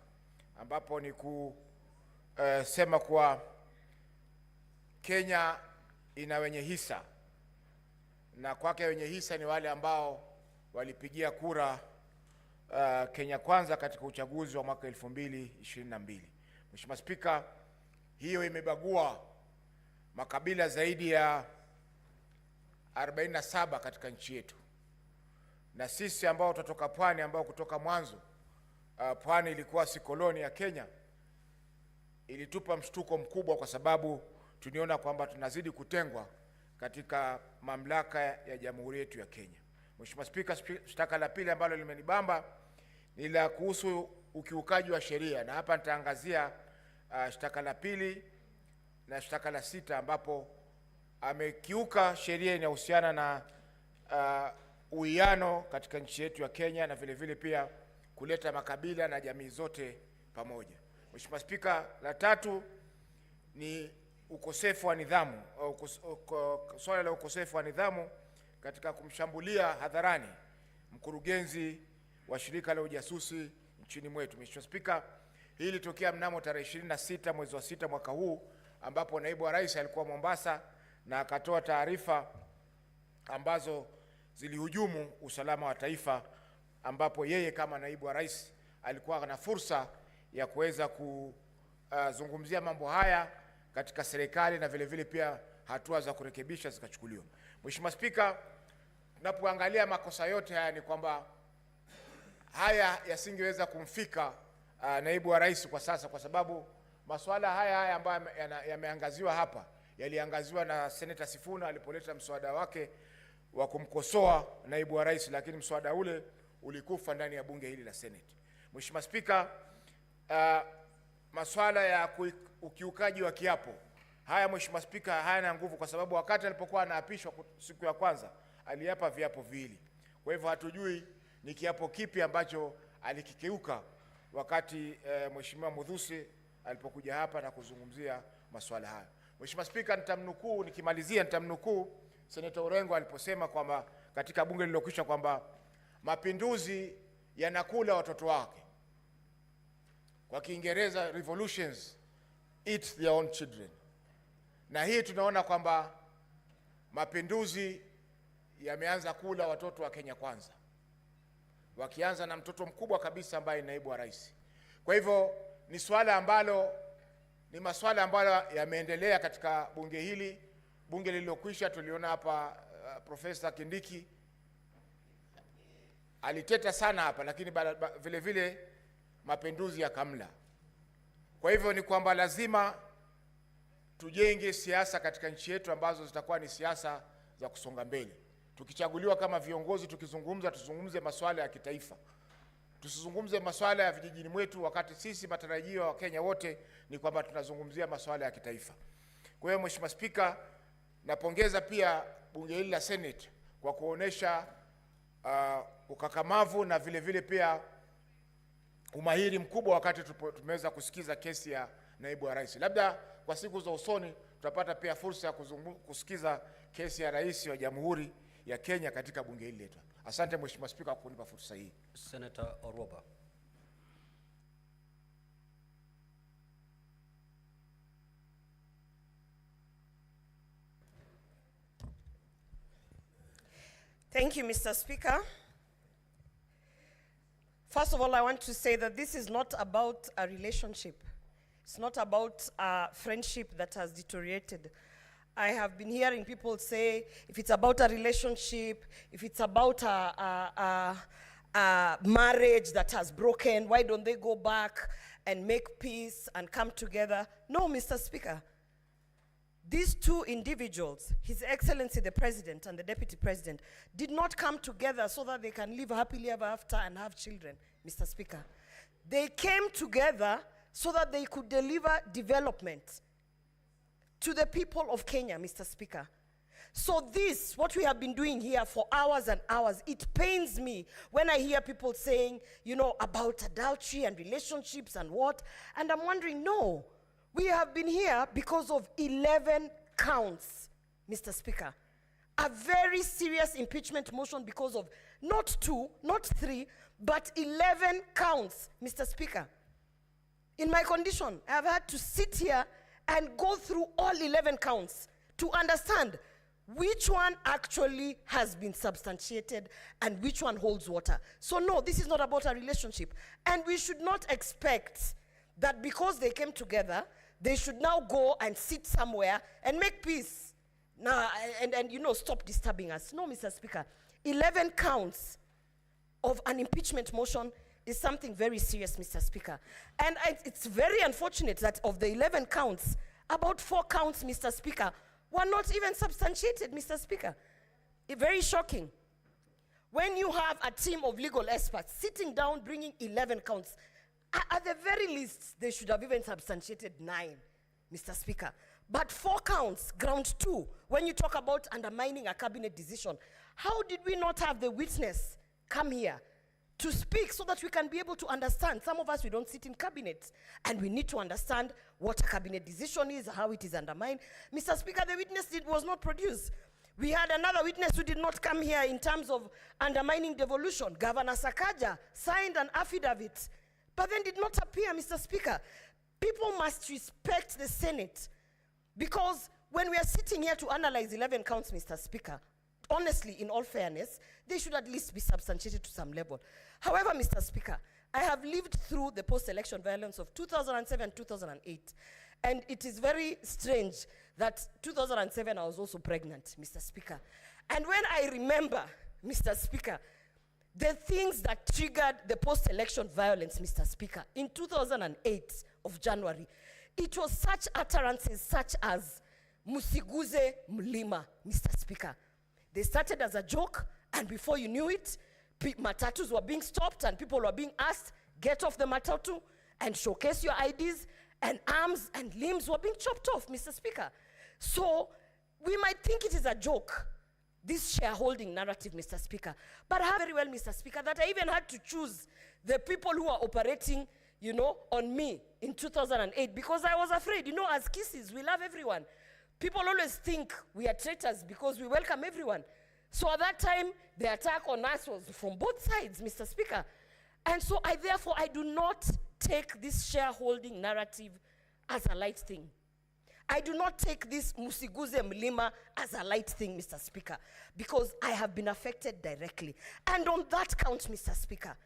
ambapo ni kusema kuwa Kenya ina wenye hisa, na kwake wenye hisa ni wale ambao walipigia kura Kenya Kwanza katika uchaguzi wa mwaka 2022. Mheshimiwa Spika, hiyo imebagua makabila zaidi ya 47 katika nchi yetu, na sisi ambao tutatoka pwani, ambao kutoka mwanzo pwani ilikuwa si koloni ya Kenya, ilitupa mshtuko mkubwa kwa sababu tuliona kwamba tunazidi kutengwa katika mamlaka ya jamhuri yetu ya Kenya. Mheshimiwa Spika, shtaka la pili ambalo limenibamba ni la kuhusu ukiukaji wa sheria, na hapa nitaangazia shtaka la pili na shtaka la 6 ambapo amekiuka sheria inayohusiana na uwiano katika nchi yetu ya Kenya na vile vile pia kuleta makabila na jamii zote pamoja. Mheshimiwa Spika, la 3 ni ukosefu wa nidhamu, swala la ukosefu wa nidhamu katika kumshambulia hadharani mkurugenzi wa shirika la ujasusi nchini mwetu. Mheshimiwa Spika, hili litokea mnamo tarehe 26 mwezi wa 6 mwaka huu ambapo naibu wa rais alikuwa Mombasa na akatoa taarifa ambazo zilihujumu usalama wa taifa, ambapo yeye kama naibu wa rais alikuwa na fursa ya kuweza kuzungumzia mambo haya katika serikali na vile vile pia hatua za kurekebisha zikachukuliwa. Mheshimiwa Spika, tunapoangalia makosa yote haya ni kwamba haya yasingeweza kumfika naibu wa rais kwa sasa, kwa sababu masuala haya ambayo yameangaziwa hapa yaliangaziwa na Senator Sifuna alipoleta mswada wake wa kumkosoa naibu wa rais, lakini mswada ule ulikufa ndani ya bunge hili la Senate. Mheshimiwa Spika, masuala ya ukiukaji wa kiapo haya, Mheshimiwa Spika, hayana nguvu kwa sababu wakati alipokuwa anaapishwa siku ya kwanza aliapa viapo viwili. Kwa hivyo hatujui ni kiapo kipi ambacho alikikeuka wakati Mheshimiwa Mudhusi alipokuja hapa na kuzungumzia masuala haya. Mheshimiwa Spika, nikimalizia nitamnukuu Senator Orengo aliposema kwamba katika bunge lililokwisha kwamba mapinduzi yanakula watoto wake. Kwa Kiingereza, revolutions eat their own children. Na hii tunaona kwamba mapinduzi yameanza kula watoto wa Kenya Kwanza, wakianza na mtoto mkubwa kabisa ambaye ni naibu wa rais. Kwa hivyo ni masuala ambayo yameendelea katika bunge hili. Bunge lililokwisha tuliona hapa Profesa Kindiki aliteta sana hapa, lakini vile vile mapinduzi yakamla. Kwa hivyo ni kwamba lazima tujenge siasa katika nchi yetu ambazo zitakuwa ni siasa za kusonga mbele. Tukichaguliwa kama viongozi, tuzungumze masuala ya kitaifa. Tusizungumze masuala ya vijijini mwetu, wakati sisi matarajio ya Wakenya wote ni kwamba tunazungumzia masuala ya kitaifa. Kwa hiyo Mheshimiwa Spika, napongeza pia bunge hili la Senate kwa kuonesha ukakamavu na vile vile pia umahiri mkubwa wakati tumeweza kusikiza kesi ya naibu wa rais. Labda kwa siku za usoni tutapata pia fursa ya kusikiza kesi ya rais wa Jamhuri ya Kenya katika bunge hili letu. Asante Mheshimiwa Spika kwa kunipa fursa hii. Senator Oroba. Thank you, Mr. Speaker. First of all, I want to say that this is not about a relationship. It's not about a friendship that has deteriorated. I have been hearing people say, if it's about a relationship, if it's about a marriage that has broken, why don't they go back and make peace and come together? No, Mr. Speaker. These two individuals, His Excellency the President and the Deputy President, did not come together so that they can live happily ever after and have children, Mr. Speaker. They came together so that they could deliver development to the people of Kenya, Mr. Speaker. So this, what we have been doing here for hours and hours, it pains me when I hear people saying, you know, about adultery and relationships and what, and I'm wondering, no, we have been here because of 11 counts, Mr. Speaker. A very serious impeachment motion because of not 2, not 3, but 11 counts, Mr. Speaker. In my condition, I have had to sit here and go through all 11 counts to understand which one actually has been substantiated and which one holds water. So no, this is not about a relationship. And we should not expect that because they came together, they should now go and sit somewhere and make peace. Now, and you know, stop disturbing us. No, Mr. Speaker, 11 counts of an impeachment motion is something very serious, Mr. Speaker. And it's very unfortunate that of the 11 counts, about 4 counts, Mr. Speaker, were not even substantiated, Mr. Speaker. Very shocking. When you have a team of legal experts sitting down bringing 11 counts, at the very least, they should have even substantiated 9, Mr. Speaker. But 4 counts, ground 2, when you talk about undermining a cabinet decision, how did we not have the witness come here to speak so that we can be able to understand? Some of us, we don't sit in cabinets, and we need to understand what a cabinet decision is, how it is undermined. Mr. Speaker, the witness was not produced. We had another witness who did not come here in terms of undermining devolution. Governor Sakaja signed an affidavit, but then did not appear, Mr. Speaker. People must respect the Senate, because when we are sitting here to analyze 11 counts, Mr. Speaker, honestly, in all fairness, they should at least be substantiated to some level. However, Mr. Speaker, I have lived through the post-election violence of 2007, 2008, and it is very strange that 2007 I was also pregnant, Mr. Speaker. And when I remember, Mr. Speaker, the things that triggered the post-election violence, Mr. Speaker, in 2008 of January, it was such utterances such as Musiguze Mlima, Mr. Speaker. They started as a joke, and before you knew it, matatus were being stopped and people were being asked, get off the matatu and showcase your IDs, and arms and limbs were being chopped off, Mr. Speaker. So we might think it is a joke, this shareholding narrative, Mr. Speaker. But I have very well, Mr. Speaker, that I even had to choose the people who are operating, you know, on me in 2008, because I was afraid, you know, as kisses, we love everyone. People always think we are traitors because we welcome everyone. So at that time, the attack on us was from both sides, Mr. Speaker. And so therefore, I do not take this shareholding narrative as a light thing. I do not take this Musiguze Mlima as a light thing, Mr. Speaker, because I have been affected directly. And on that count, Mr. Speaker,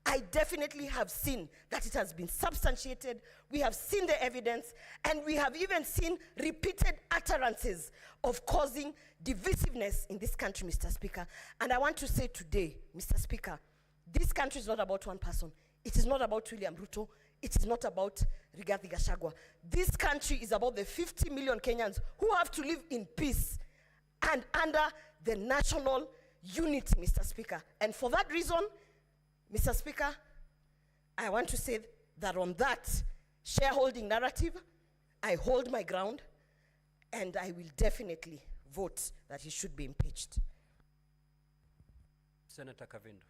I definitely have seen that it has been substantiated. We have seen the evidence, and we have even seen repeated utterances of causing divisiveness in this country, Mr. Speaker. And I want to say today, Mr. Speaker, this country is not about one person. It is not about William Ruto. It is not about Rigathi Gachagua. This country is about the 50 million Kenyans who have to live in peace and under the national unity, Mr. Speaker. And for that reason, Mr. Speaker, I want to say that on that shareholding narrative, I hold my ground, and I will definitely vote that he should be impeached. Senator Kavindu.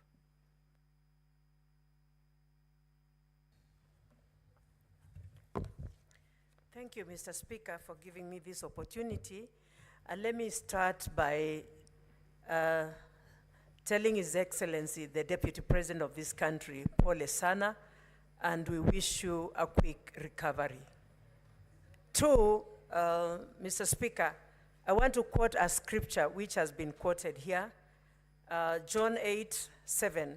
Thank you, Mr. Speaker, for giving me this opportunity. Let me start by telling His Excellency, the Deputy President of this country, Pole Sana, and we wish you a quick recovery. 2, Mr. Speaker, I want to quote a scripture which has been quoted here, John 8:7.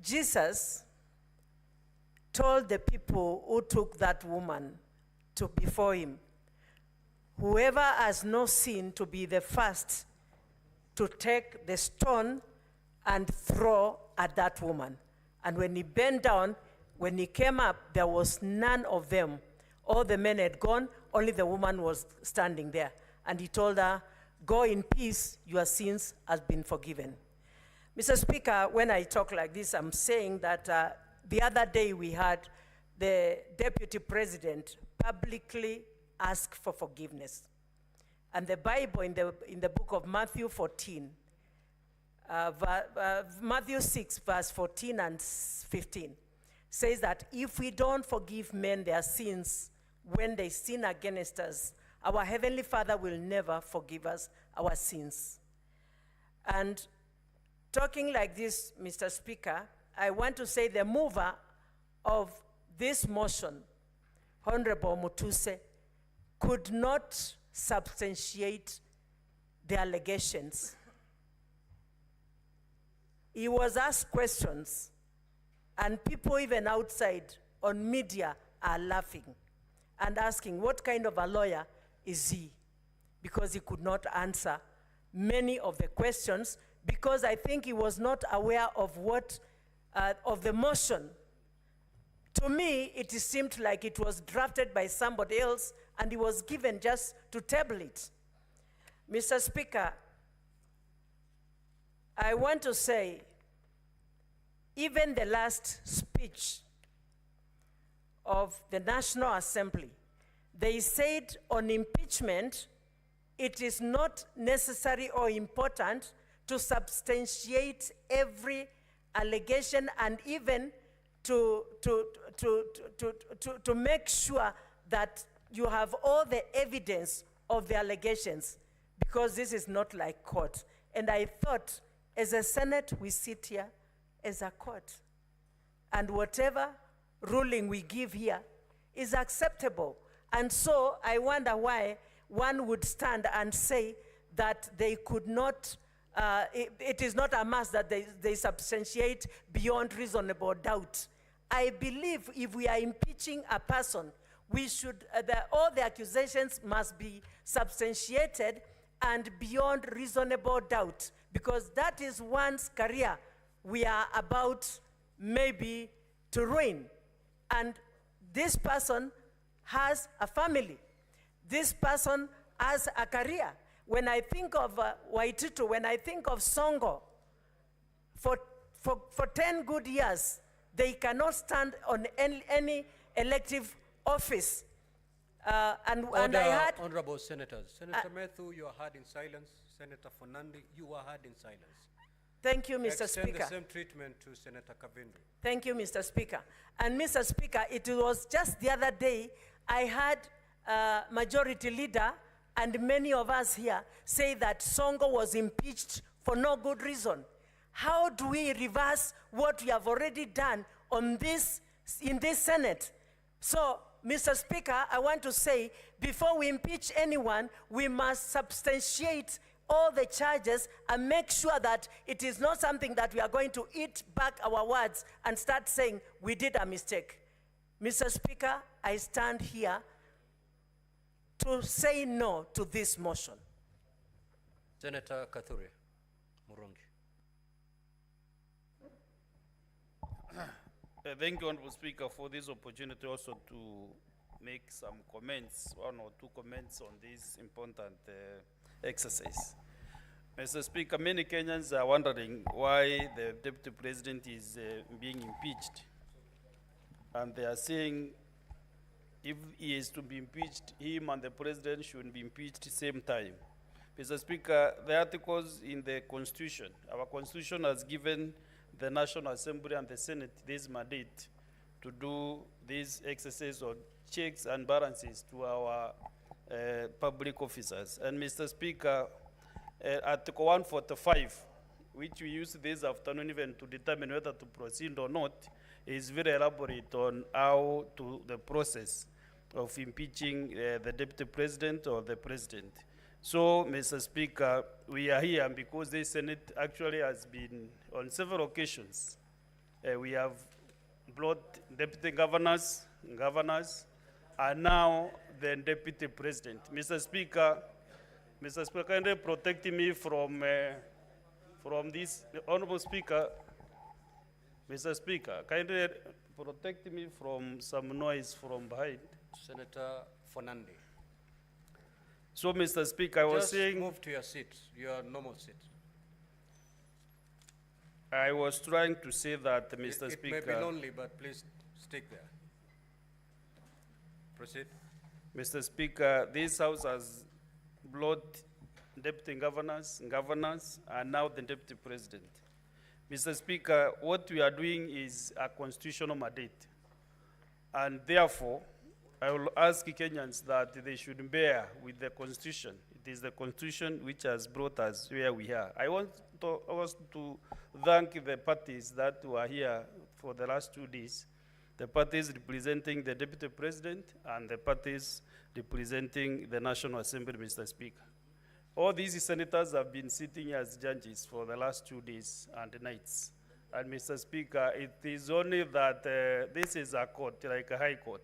Jesus told the people who took that woman before him, whoever has no sin to be the first to take the stone and throw at that woman. And when he bent down, when he came up, there was none of them. All the men had gone, only the woman was standing there. And he told her, go in peace, your sins have been forgiven. Mr. Speaker, when I talk like this, I'm saying that the other day we had the deputy president publicly ask for forgiveness. And the Bible in the book of Matthew 14, Matthew 6, verse 14 and 15, says that if we don't forgive men their sins when they sin against us, our Heavenly Father will never forgive us our sins. And talking like this, Mr. Speaker, I want to say the mover of this motion, Honorable Mutuse, could not substantiate the allegations. He was asked questions, and people even outside on media are laughing and asking what kind of a lawyer is he, because he could not answer many of the questions, because I think he was not aware of what, of the motion. To me, it seemed like it was drafted by somebody else and he was given just to table it. Mr. Speaker, I want to say, even the last speech of the National Assembly, they said on impeachment, it is not necessary or important to substantiate every allegation and even to make sure that you have all the evidence of the allegations, because this is not like court. And I thought, as a Senate, we sit here as a court. And whatever ruling we give here is acceptable. And so I wonder why one would stand and say that they could not, it is not a must that they substantiate beyond reasonable doubt. I believe if we are impeaching a person, we should, all the accusations must be substantiated and beyond reasonable doubt, because that is one's career we are about maybe to ruin. And this person has a family. This person has a career. When I think of Waititu, when I think of Songo, for 10 good years, they cannot stand on any elective office. And I had... Honorable Senators. Senator Methu, you are heard in silence. Senator Fonandi, you are heard in silence. Thank you, Mr. Speaker. Extend the same treatment to Senator Kavindri. Thank you, Mr. Speaker. And Mr. Speaker, it was just the other day, I had Majority Leader and many of us here say that Songo was impeached for no good reason. How do we reverse what we have already done on this, in this Senate? So, Mr. Speaker, I want to say, before we impeach anyone, we must substantiate all the charges and make sure that it is not something that we are going to eat back our words and start saying we did a mistake. Mr. Speaker, I stand here to say no to this motion. Senator Kathure Murungi. Thank you, Honorable Speaker, for this opportunity also to make some comments, one or two comments on this important exercise. Mr. Speaker, many Kenyans are wondering why the Deputy President is being impeached. And they are saying if he is to be impeached, him and the President should be impeached at the same time. Mr. Speaker, the articles in the Constitution, our Constitution has given the National Assembly and the Senate this mandate to do this exercise of checks and balances to our public officers. And Mr. Speaker, Article 145, which we used this afternoon even to determine whether to proceed or not, is very elaborate on how to the process of impeaching the Deputy President or the President. So, Mr. Speaker, we are here because the Senate actually has been, on several occasions, we have brought deputy governors, and now the Deputy President. Mr. Speaker, kindly protect me from this. Honorable Speaker, Mr. Speaker, kindly protect me from some noise from behind. Senator Fonandi. So, Mr. Speaker, I was Just saying... move to your seat, your normal seat. I was trying to say that, Mr. It Speaker. may be lonely, but please stick there. Proceed. Mr. Speaker, this House has blocked deputy governors, and now the deputy president. Mr. Speaker, what we are doing is a constitutional mandate. And therefore, I will ask Kenyans that they should bear with the Constitution. It is the Constitution which has brought us where we are. I want to thank the parties that were here for the last 2 days, the parties representing the Deputy President and the parties representing the National Assembly, Mr. Speaker. All these senators have been sitting as judges for the last 2 days and nights. And Mr. Speaker, it is only that this is a court, like a high court.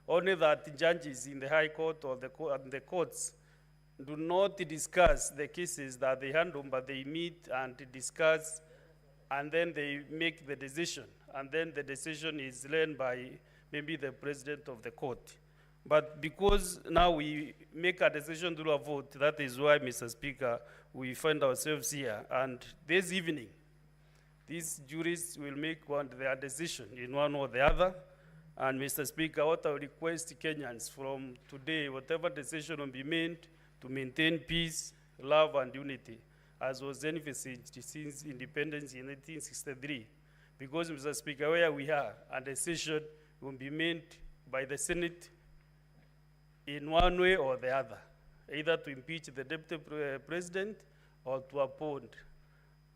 Only that judges in the high court or the courts do not discuss the cases that they handle, but they meet and discuss, and then they make the decision. And then the decision is led by maybe the president of the court. But because now we make a decision through a vote, that is why, Mr. Speaker, we find ourselves here. And this evening, these juries will make their decision in one or the other. And Mr. Speaker, what I request Kenyans from today, whatever decision will be made to maintain peace, love, and unity, as was envisaged since independence in 1963. Because, Mr. Speaker, where we are, a decision will be made by the Senate in one way or the other, either to impeach the deputy president or to appoint,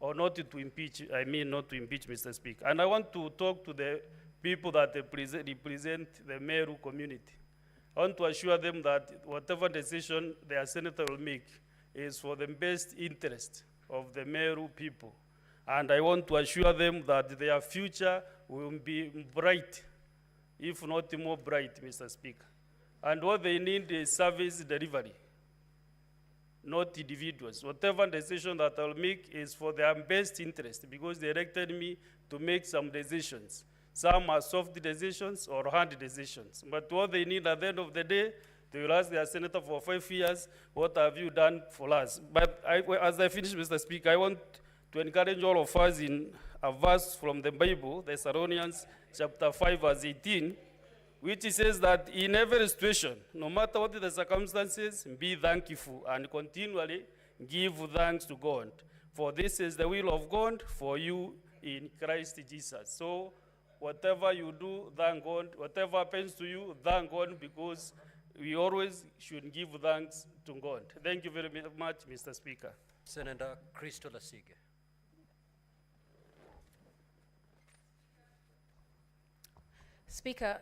or not to impeach, I mean not to impeach, Mr. Speaker. And I want to talk to the people that represent the Meru community. I want to assure them that whatever decision their senator will make is for the best interest of the Meru people. And I want to assure them that their future will be bright, if not more bright, Mr. Speaker. And what they need is service delivery, not individuals. Whatever decision that I'll make is for their best interest, because they elected me to make some decisions. Some are soft decisions or hard decisions. But what they need at the end of the day, they will ask their senator for 5 years, what have you done for us? But as I finish, Mr. Speaker, I want to encourage all of us in a verse from the Bible, Thessalonians chapter 5, verse 18, which says that in every situation, no matter what the circumstances, be thankful and continually give thanks to God. For this is the will of God for you in Christ Jesus. So whatever you do, thank God. Whatever happens to you, thank God, because we always should give thanks to God. Thank you very much, Mr. Speaker. Senator Christo Lasige. Speaker,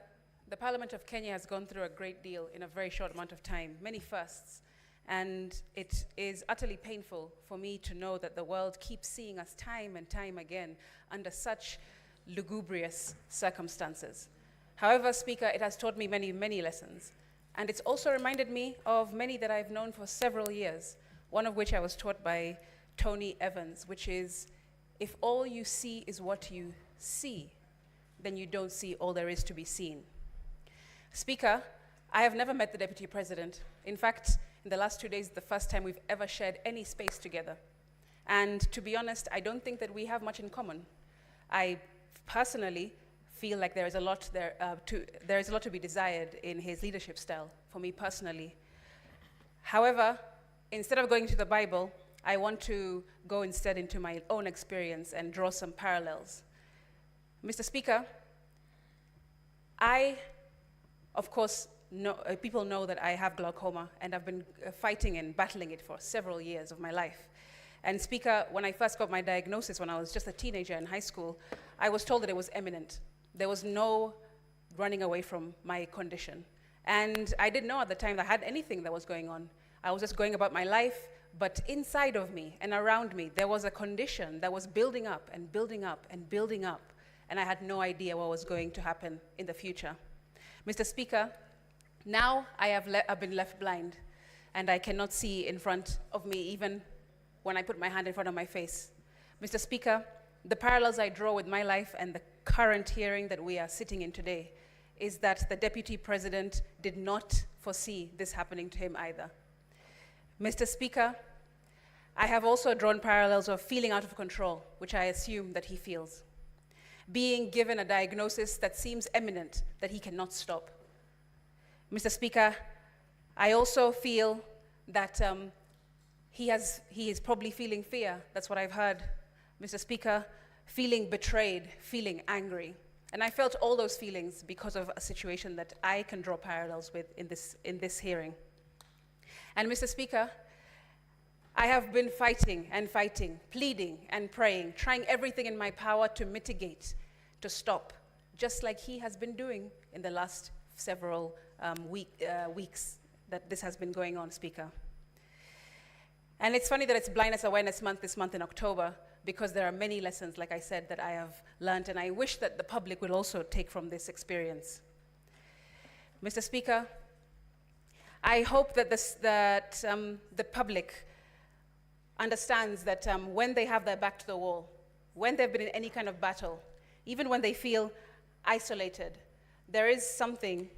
the Parliament of Kenya has gone through a great deal in a very short amount of time, many firsts, and it is utterly painful for me to know that the world keeps seeing us time and time again under such lugubrious circumstances. However, Speaker, it has taught me many, many lessons, and it's also reminded me of many that I've known for several years, one of which I was taught by Tony Evans, which is, if all you see is what you see, then you don't see all there is to be seen. Speaker, I have never met the Deputy President. In fact, in the last 2 days, the first time we've ever shared any space together. And to be honest, I don't think that we have much in common. I personally feel like there is a lot to be desired in his leadership style, for me personally. However, instead of going to the Bible, I want to go instead into my own experience and draw some parallels. Mr. Speaker, of course, people know that I have glaucoma, and I've been fighting and battling it for several years of my life. And Speaker, when I first got my diagnosis when I was just a teenager in high school, I was told that it was imminent. There was no running away from my condition. And I didn't know at the time that I had anything that was going on. I was just going about my life, but inside of me and around me, there was a condition that was building up and building up and building up. And I had no idea what was going to happen in the future. Mr. Speaker, now I've been left blind, and I cannot see in front of me even when I put my hand in front of my face. Mr. Speaker, the parallels I draw with my life and the current hearing that we are sitting in today is that the Deputy President did not foresee this happening to him either. Mr. Speaker, I have also drawn parallels of feeling out of control, which I assume that he feels. Being given a diagnosis that seems imminent, that he cannot stop. Mr. Speaker, I also feel that he is probably feeling fear. That's what I've heard. Mr. Speaker, feeling betrayed, feeling angry. And I felt all those feelings because of a situation that I can draw parallels with in this hearing. And Mr. Speaker, I have been fighting and fighting, pleading and praying, trying everything in my power to mitigate, to stop, just like he has been doing in the last several weeks that this has been going on, Speaker. And it's funny that it's Blindness Awareness Month this month in October, because there are many lessons, like I said, that I have learned, and I wish that the public will also take from this experience. Mr. Speaker, I hope that the public understands that when they have their back to the wall, when they've been in any kind of battle, even when they feel isolated, there is something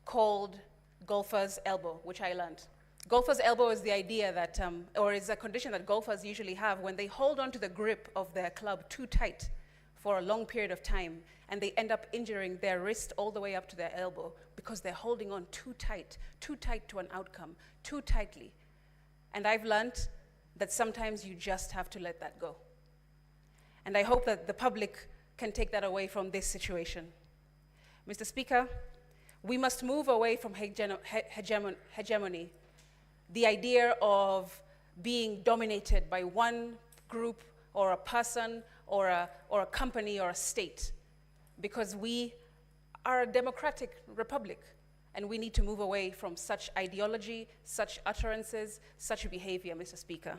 called golfer's elbow, which I learned. Golfer's elbow is the idea that, or is a condition that golfers usually have when they hold on to the grip of their club too tight for a long period of time, and they end up injuring their wrist all the way up to their elbow because they're holding on too tight to an outcome, too tightly. And I've learned that sometimes you just have to let that go. And I hope that the public can take that away from this situation. Mr. Speaker, we must move away from hegemony, the idea of being dominated by one group or a person or a company or a state, because we are a democratic republic, and we need to move away from such ideology, such utterances, such behavior, Mr. Speaker.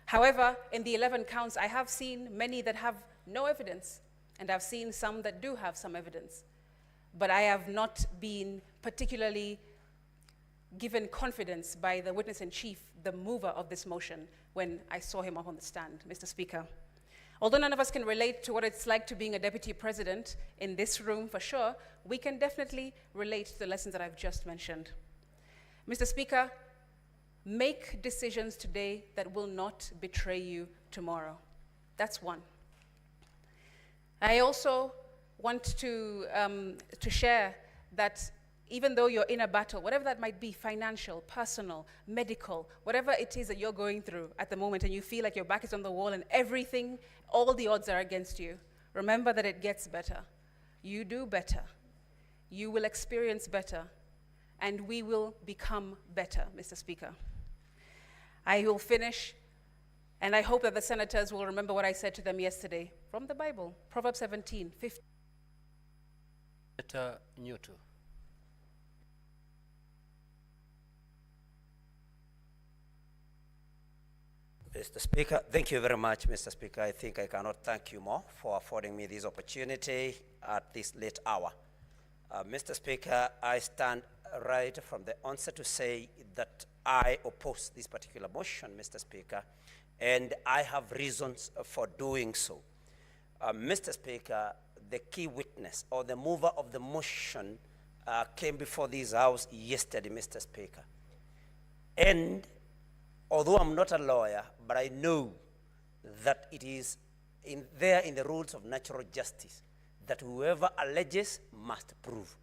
However, in the 11 counts, I have seen many that have no evidence, and I've seen some that do have some evidence. But I have not been particularly given confidence by the witness-in-chief, the mover of this motion, when I saw him up on the stand, Mr. Speaker. Although none of us can relate to what it's like to being a deputy president in this room for sure, we can definitely relate to the lessons that I've just mentioned. Mr. Speaker, make decisions today that will not betray you tomorrow. That's one. I also want to share that even though you're in a battle, whatever that might be, financial, personal, medical, whatever it is that you're going through at the moment, and you feel like your back is on the wall and everything, all the odds are against you, remember that it gets better. You do better. You will experience better, and we will become better, Mr. Speaker. I will finish, and I hope that the senators will remember what I said to them yesterday from the Bible, Proverbs 17:15. Senator Newton. Mr. Speaker, thank you very much, Mr. Speaker. I think I cannot thank you more for affording me this opportunity at this late hour. Mr. Speaker, I stand right from the onset to say that I oppose this particular motion, Mr. Speaker, and I have reasons for doing so. Mr. Speaker, the key witness or the mover of the motion came before this House yesterday, Mr. Speaker. And although I'm not a lawyer, but I know that it is there in the rules of natural justice that whoever alleges must prove.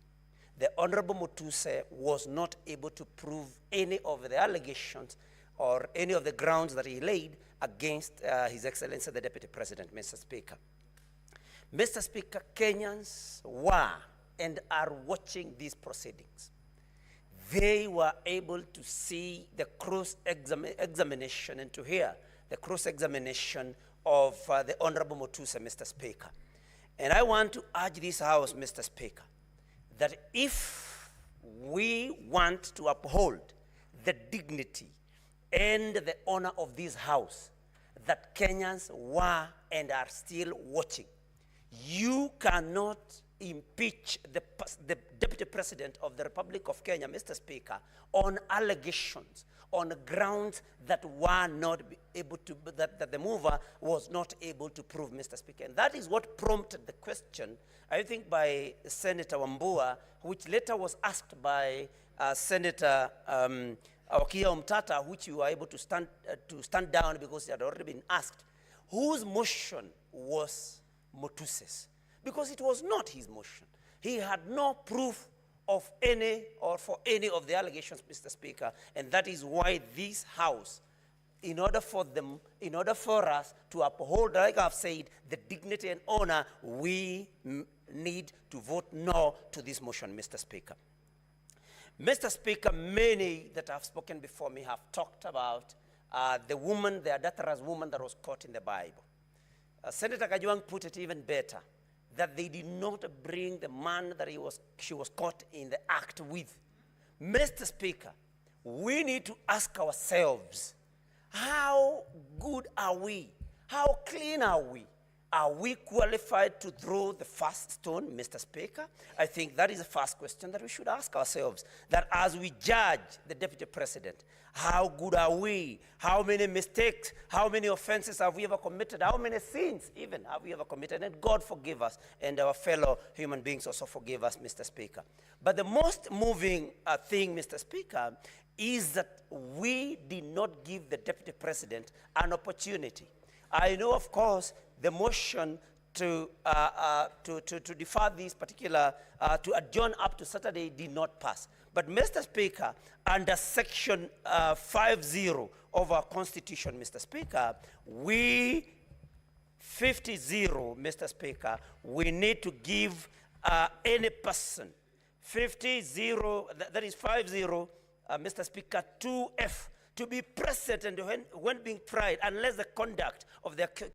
The Honorable Mutuse was not able to prove any of the allegations or any of the grounds that he laid against His Excellency the Deputy President, Mr. Speaker. Mr. Speaker, Kenyans were and are watching these proceedings. They were able to see the cross-examination and to hear the cross-examination of the Honorable Mutuse, Mr. Speaker. And I want to urge this House, Mr. Speaker, that if we want to uphold the dignity and the honor of this House, that Kenyans were and are still watching, you cannot impeach the Deputy President of the Republic of Kenya, Mr. Speaker, on allegations, on grounds that were not able to, that the mover was not able to prove, Mr. Speaker. And that is what prompted the question, I think, by Senator Wambua, which later was asked by Senator Kia Umtata, which you were able to stand down because it had already been asked, whose motion was Motuse's? Because it was not his motion. He had no proof of any or for any of the allegations, Mr. Speaker, and that is why this House, in order for us to uphold, like I've said, the dignity and honor, we need to vote no to this motion, Mr. Speaker. Mr. Speaker, many that have spoken before me have talked about the woman, the adulterous woman that was caught in the Bible. Senator Kajwang put it even better, that they did not bring the man that she was caught in the act with. Mr. Speaker, we need to ask ourselves, how good are we? How clean are we? Are we qualified to throw the first stone, Mr. Speaker? I think that is the first question that we should ask ourselves, that as we judge the Deputy President, how good are we? How many mistakes, how many offenses have we ever committed? How many sins even have we ever committed? And God forgive us, and our fellow human beings also forgive us, Mr. Speaker. But the most moving thing, Mr. Speaker, is that we did not give the Deputy President an opportunity. I know, of course, the motion to defer this particular, to adjourn up to Saturday did not pass. But Mr. Speaker, under section 50 of our Constitution, Mr. Speaker, 50-0, Mr. Speaker, we need to give any person, 50-0, that is 50, Mr. Speaker, 2F, to be present and when being tried, unless the conduct of the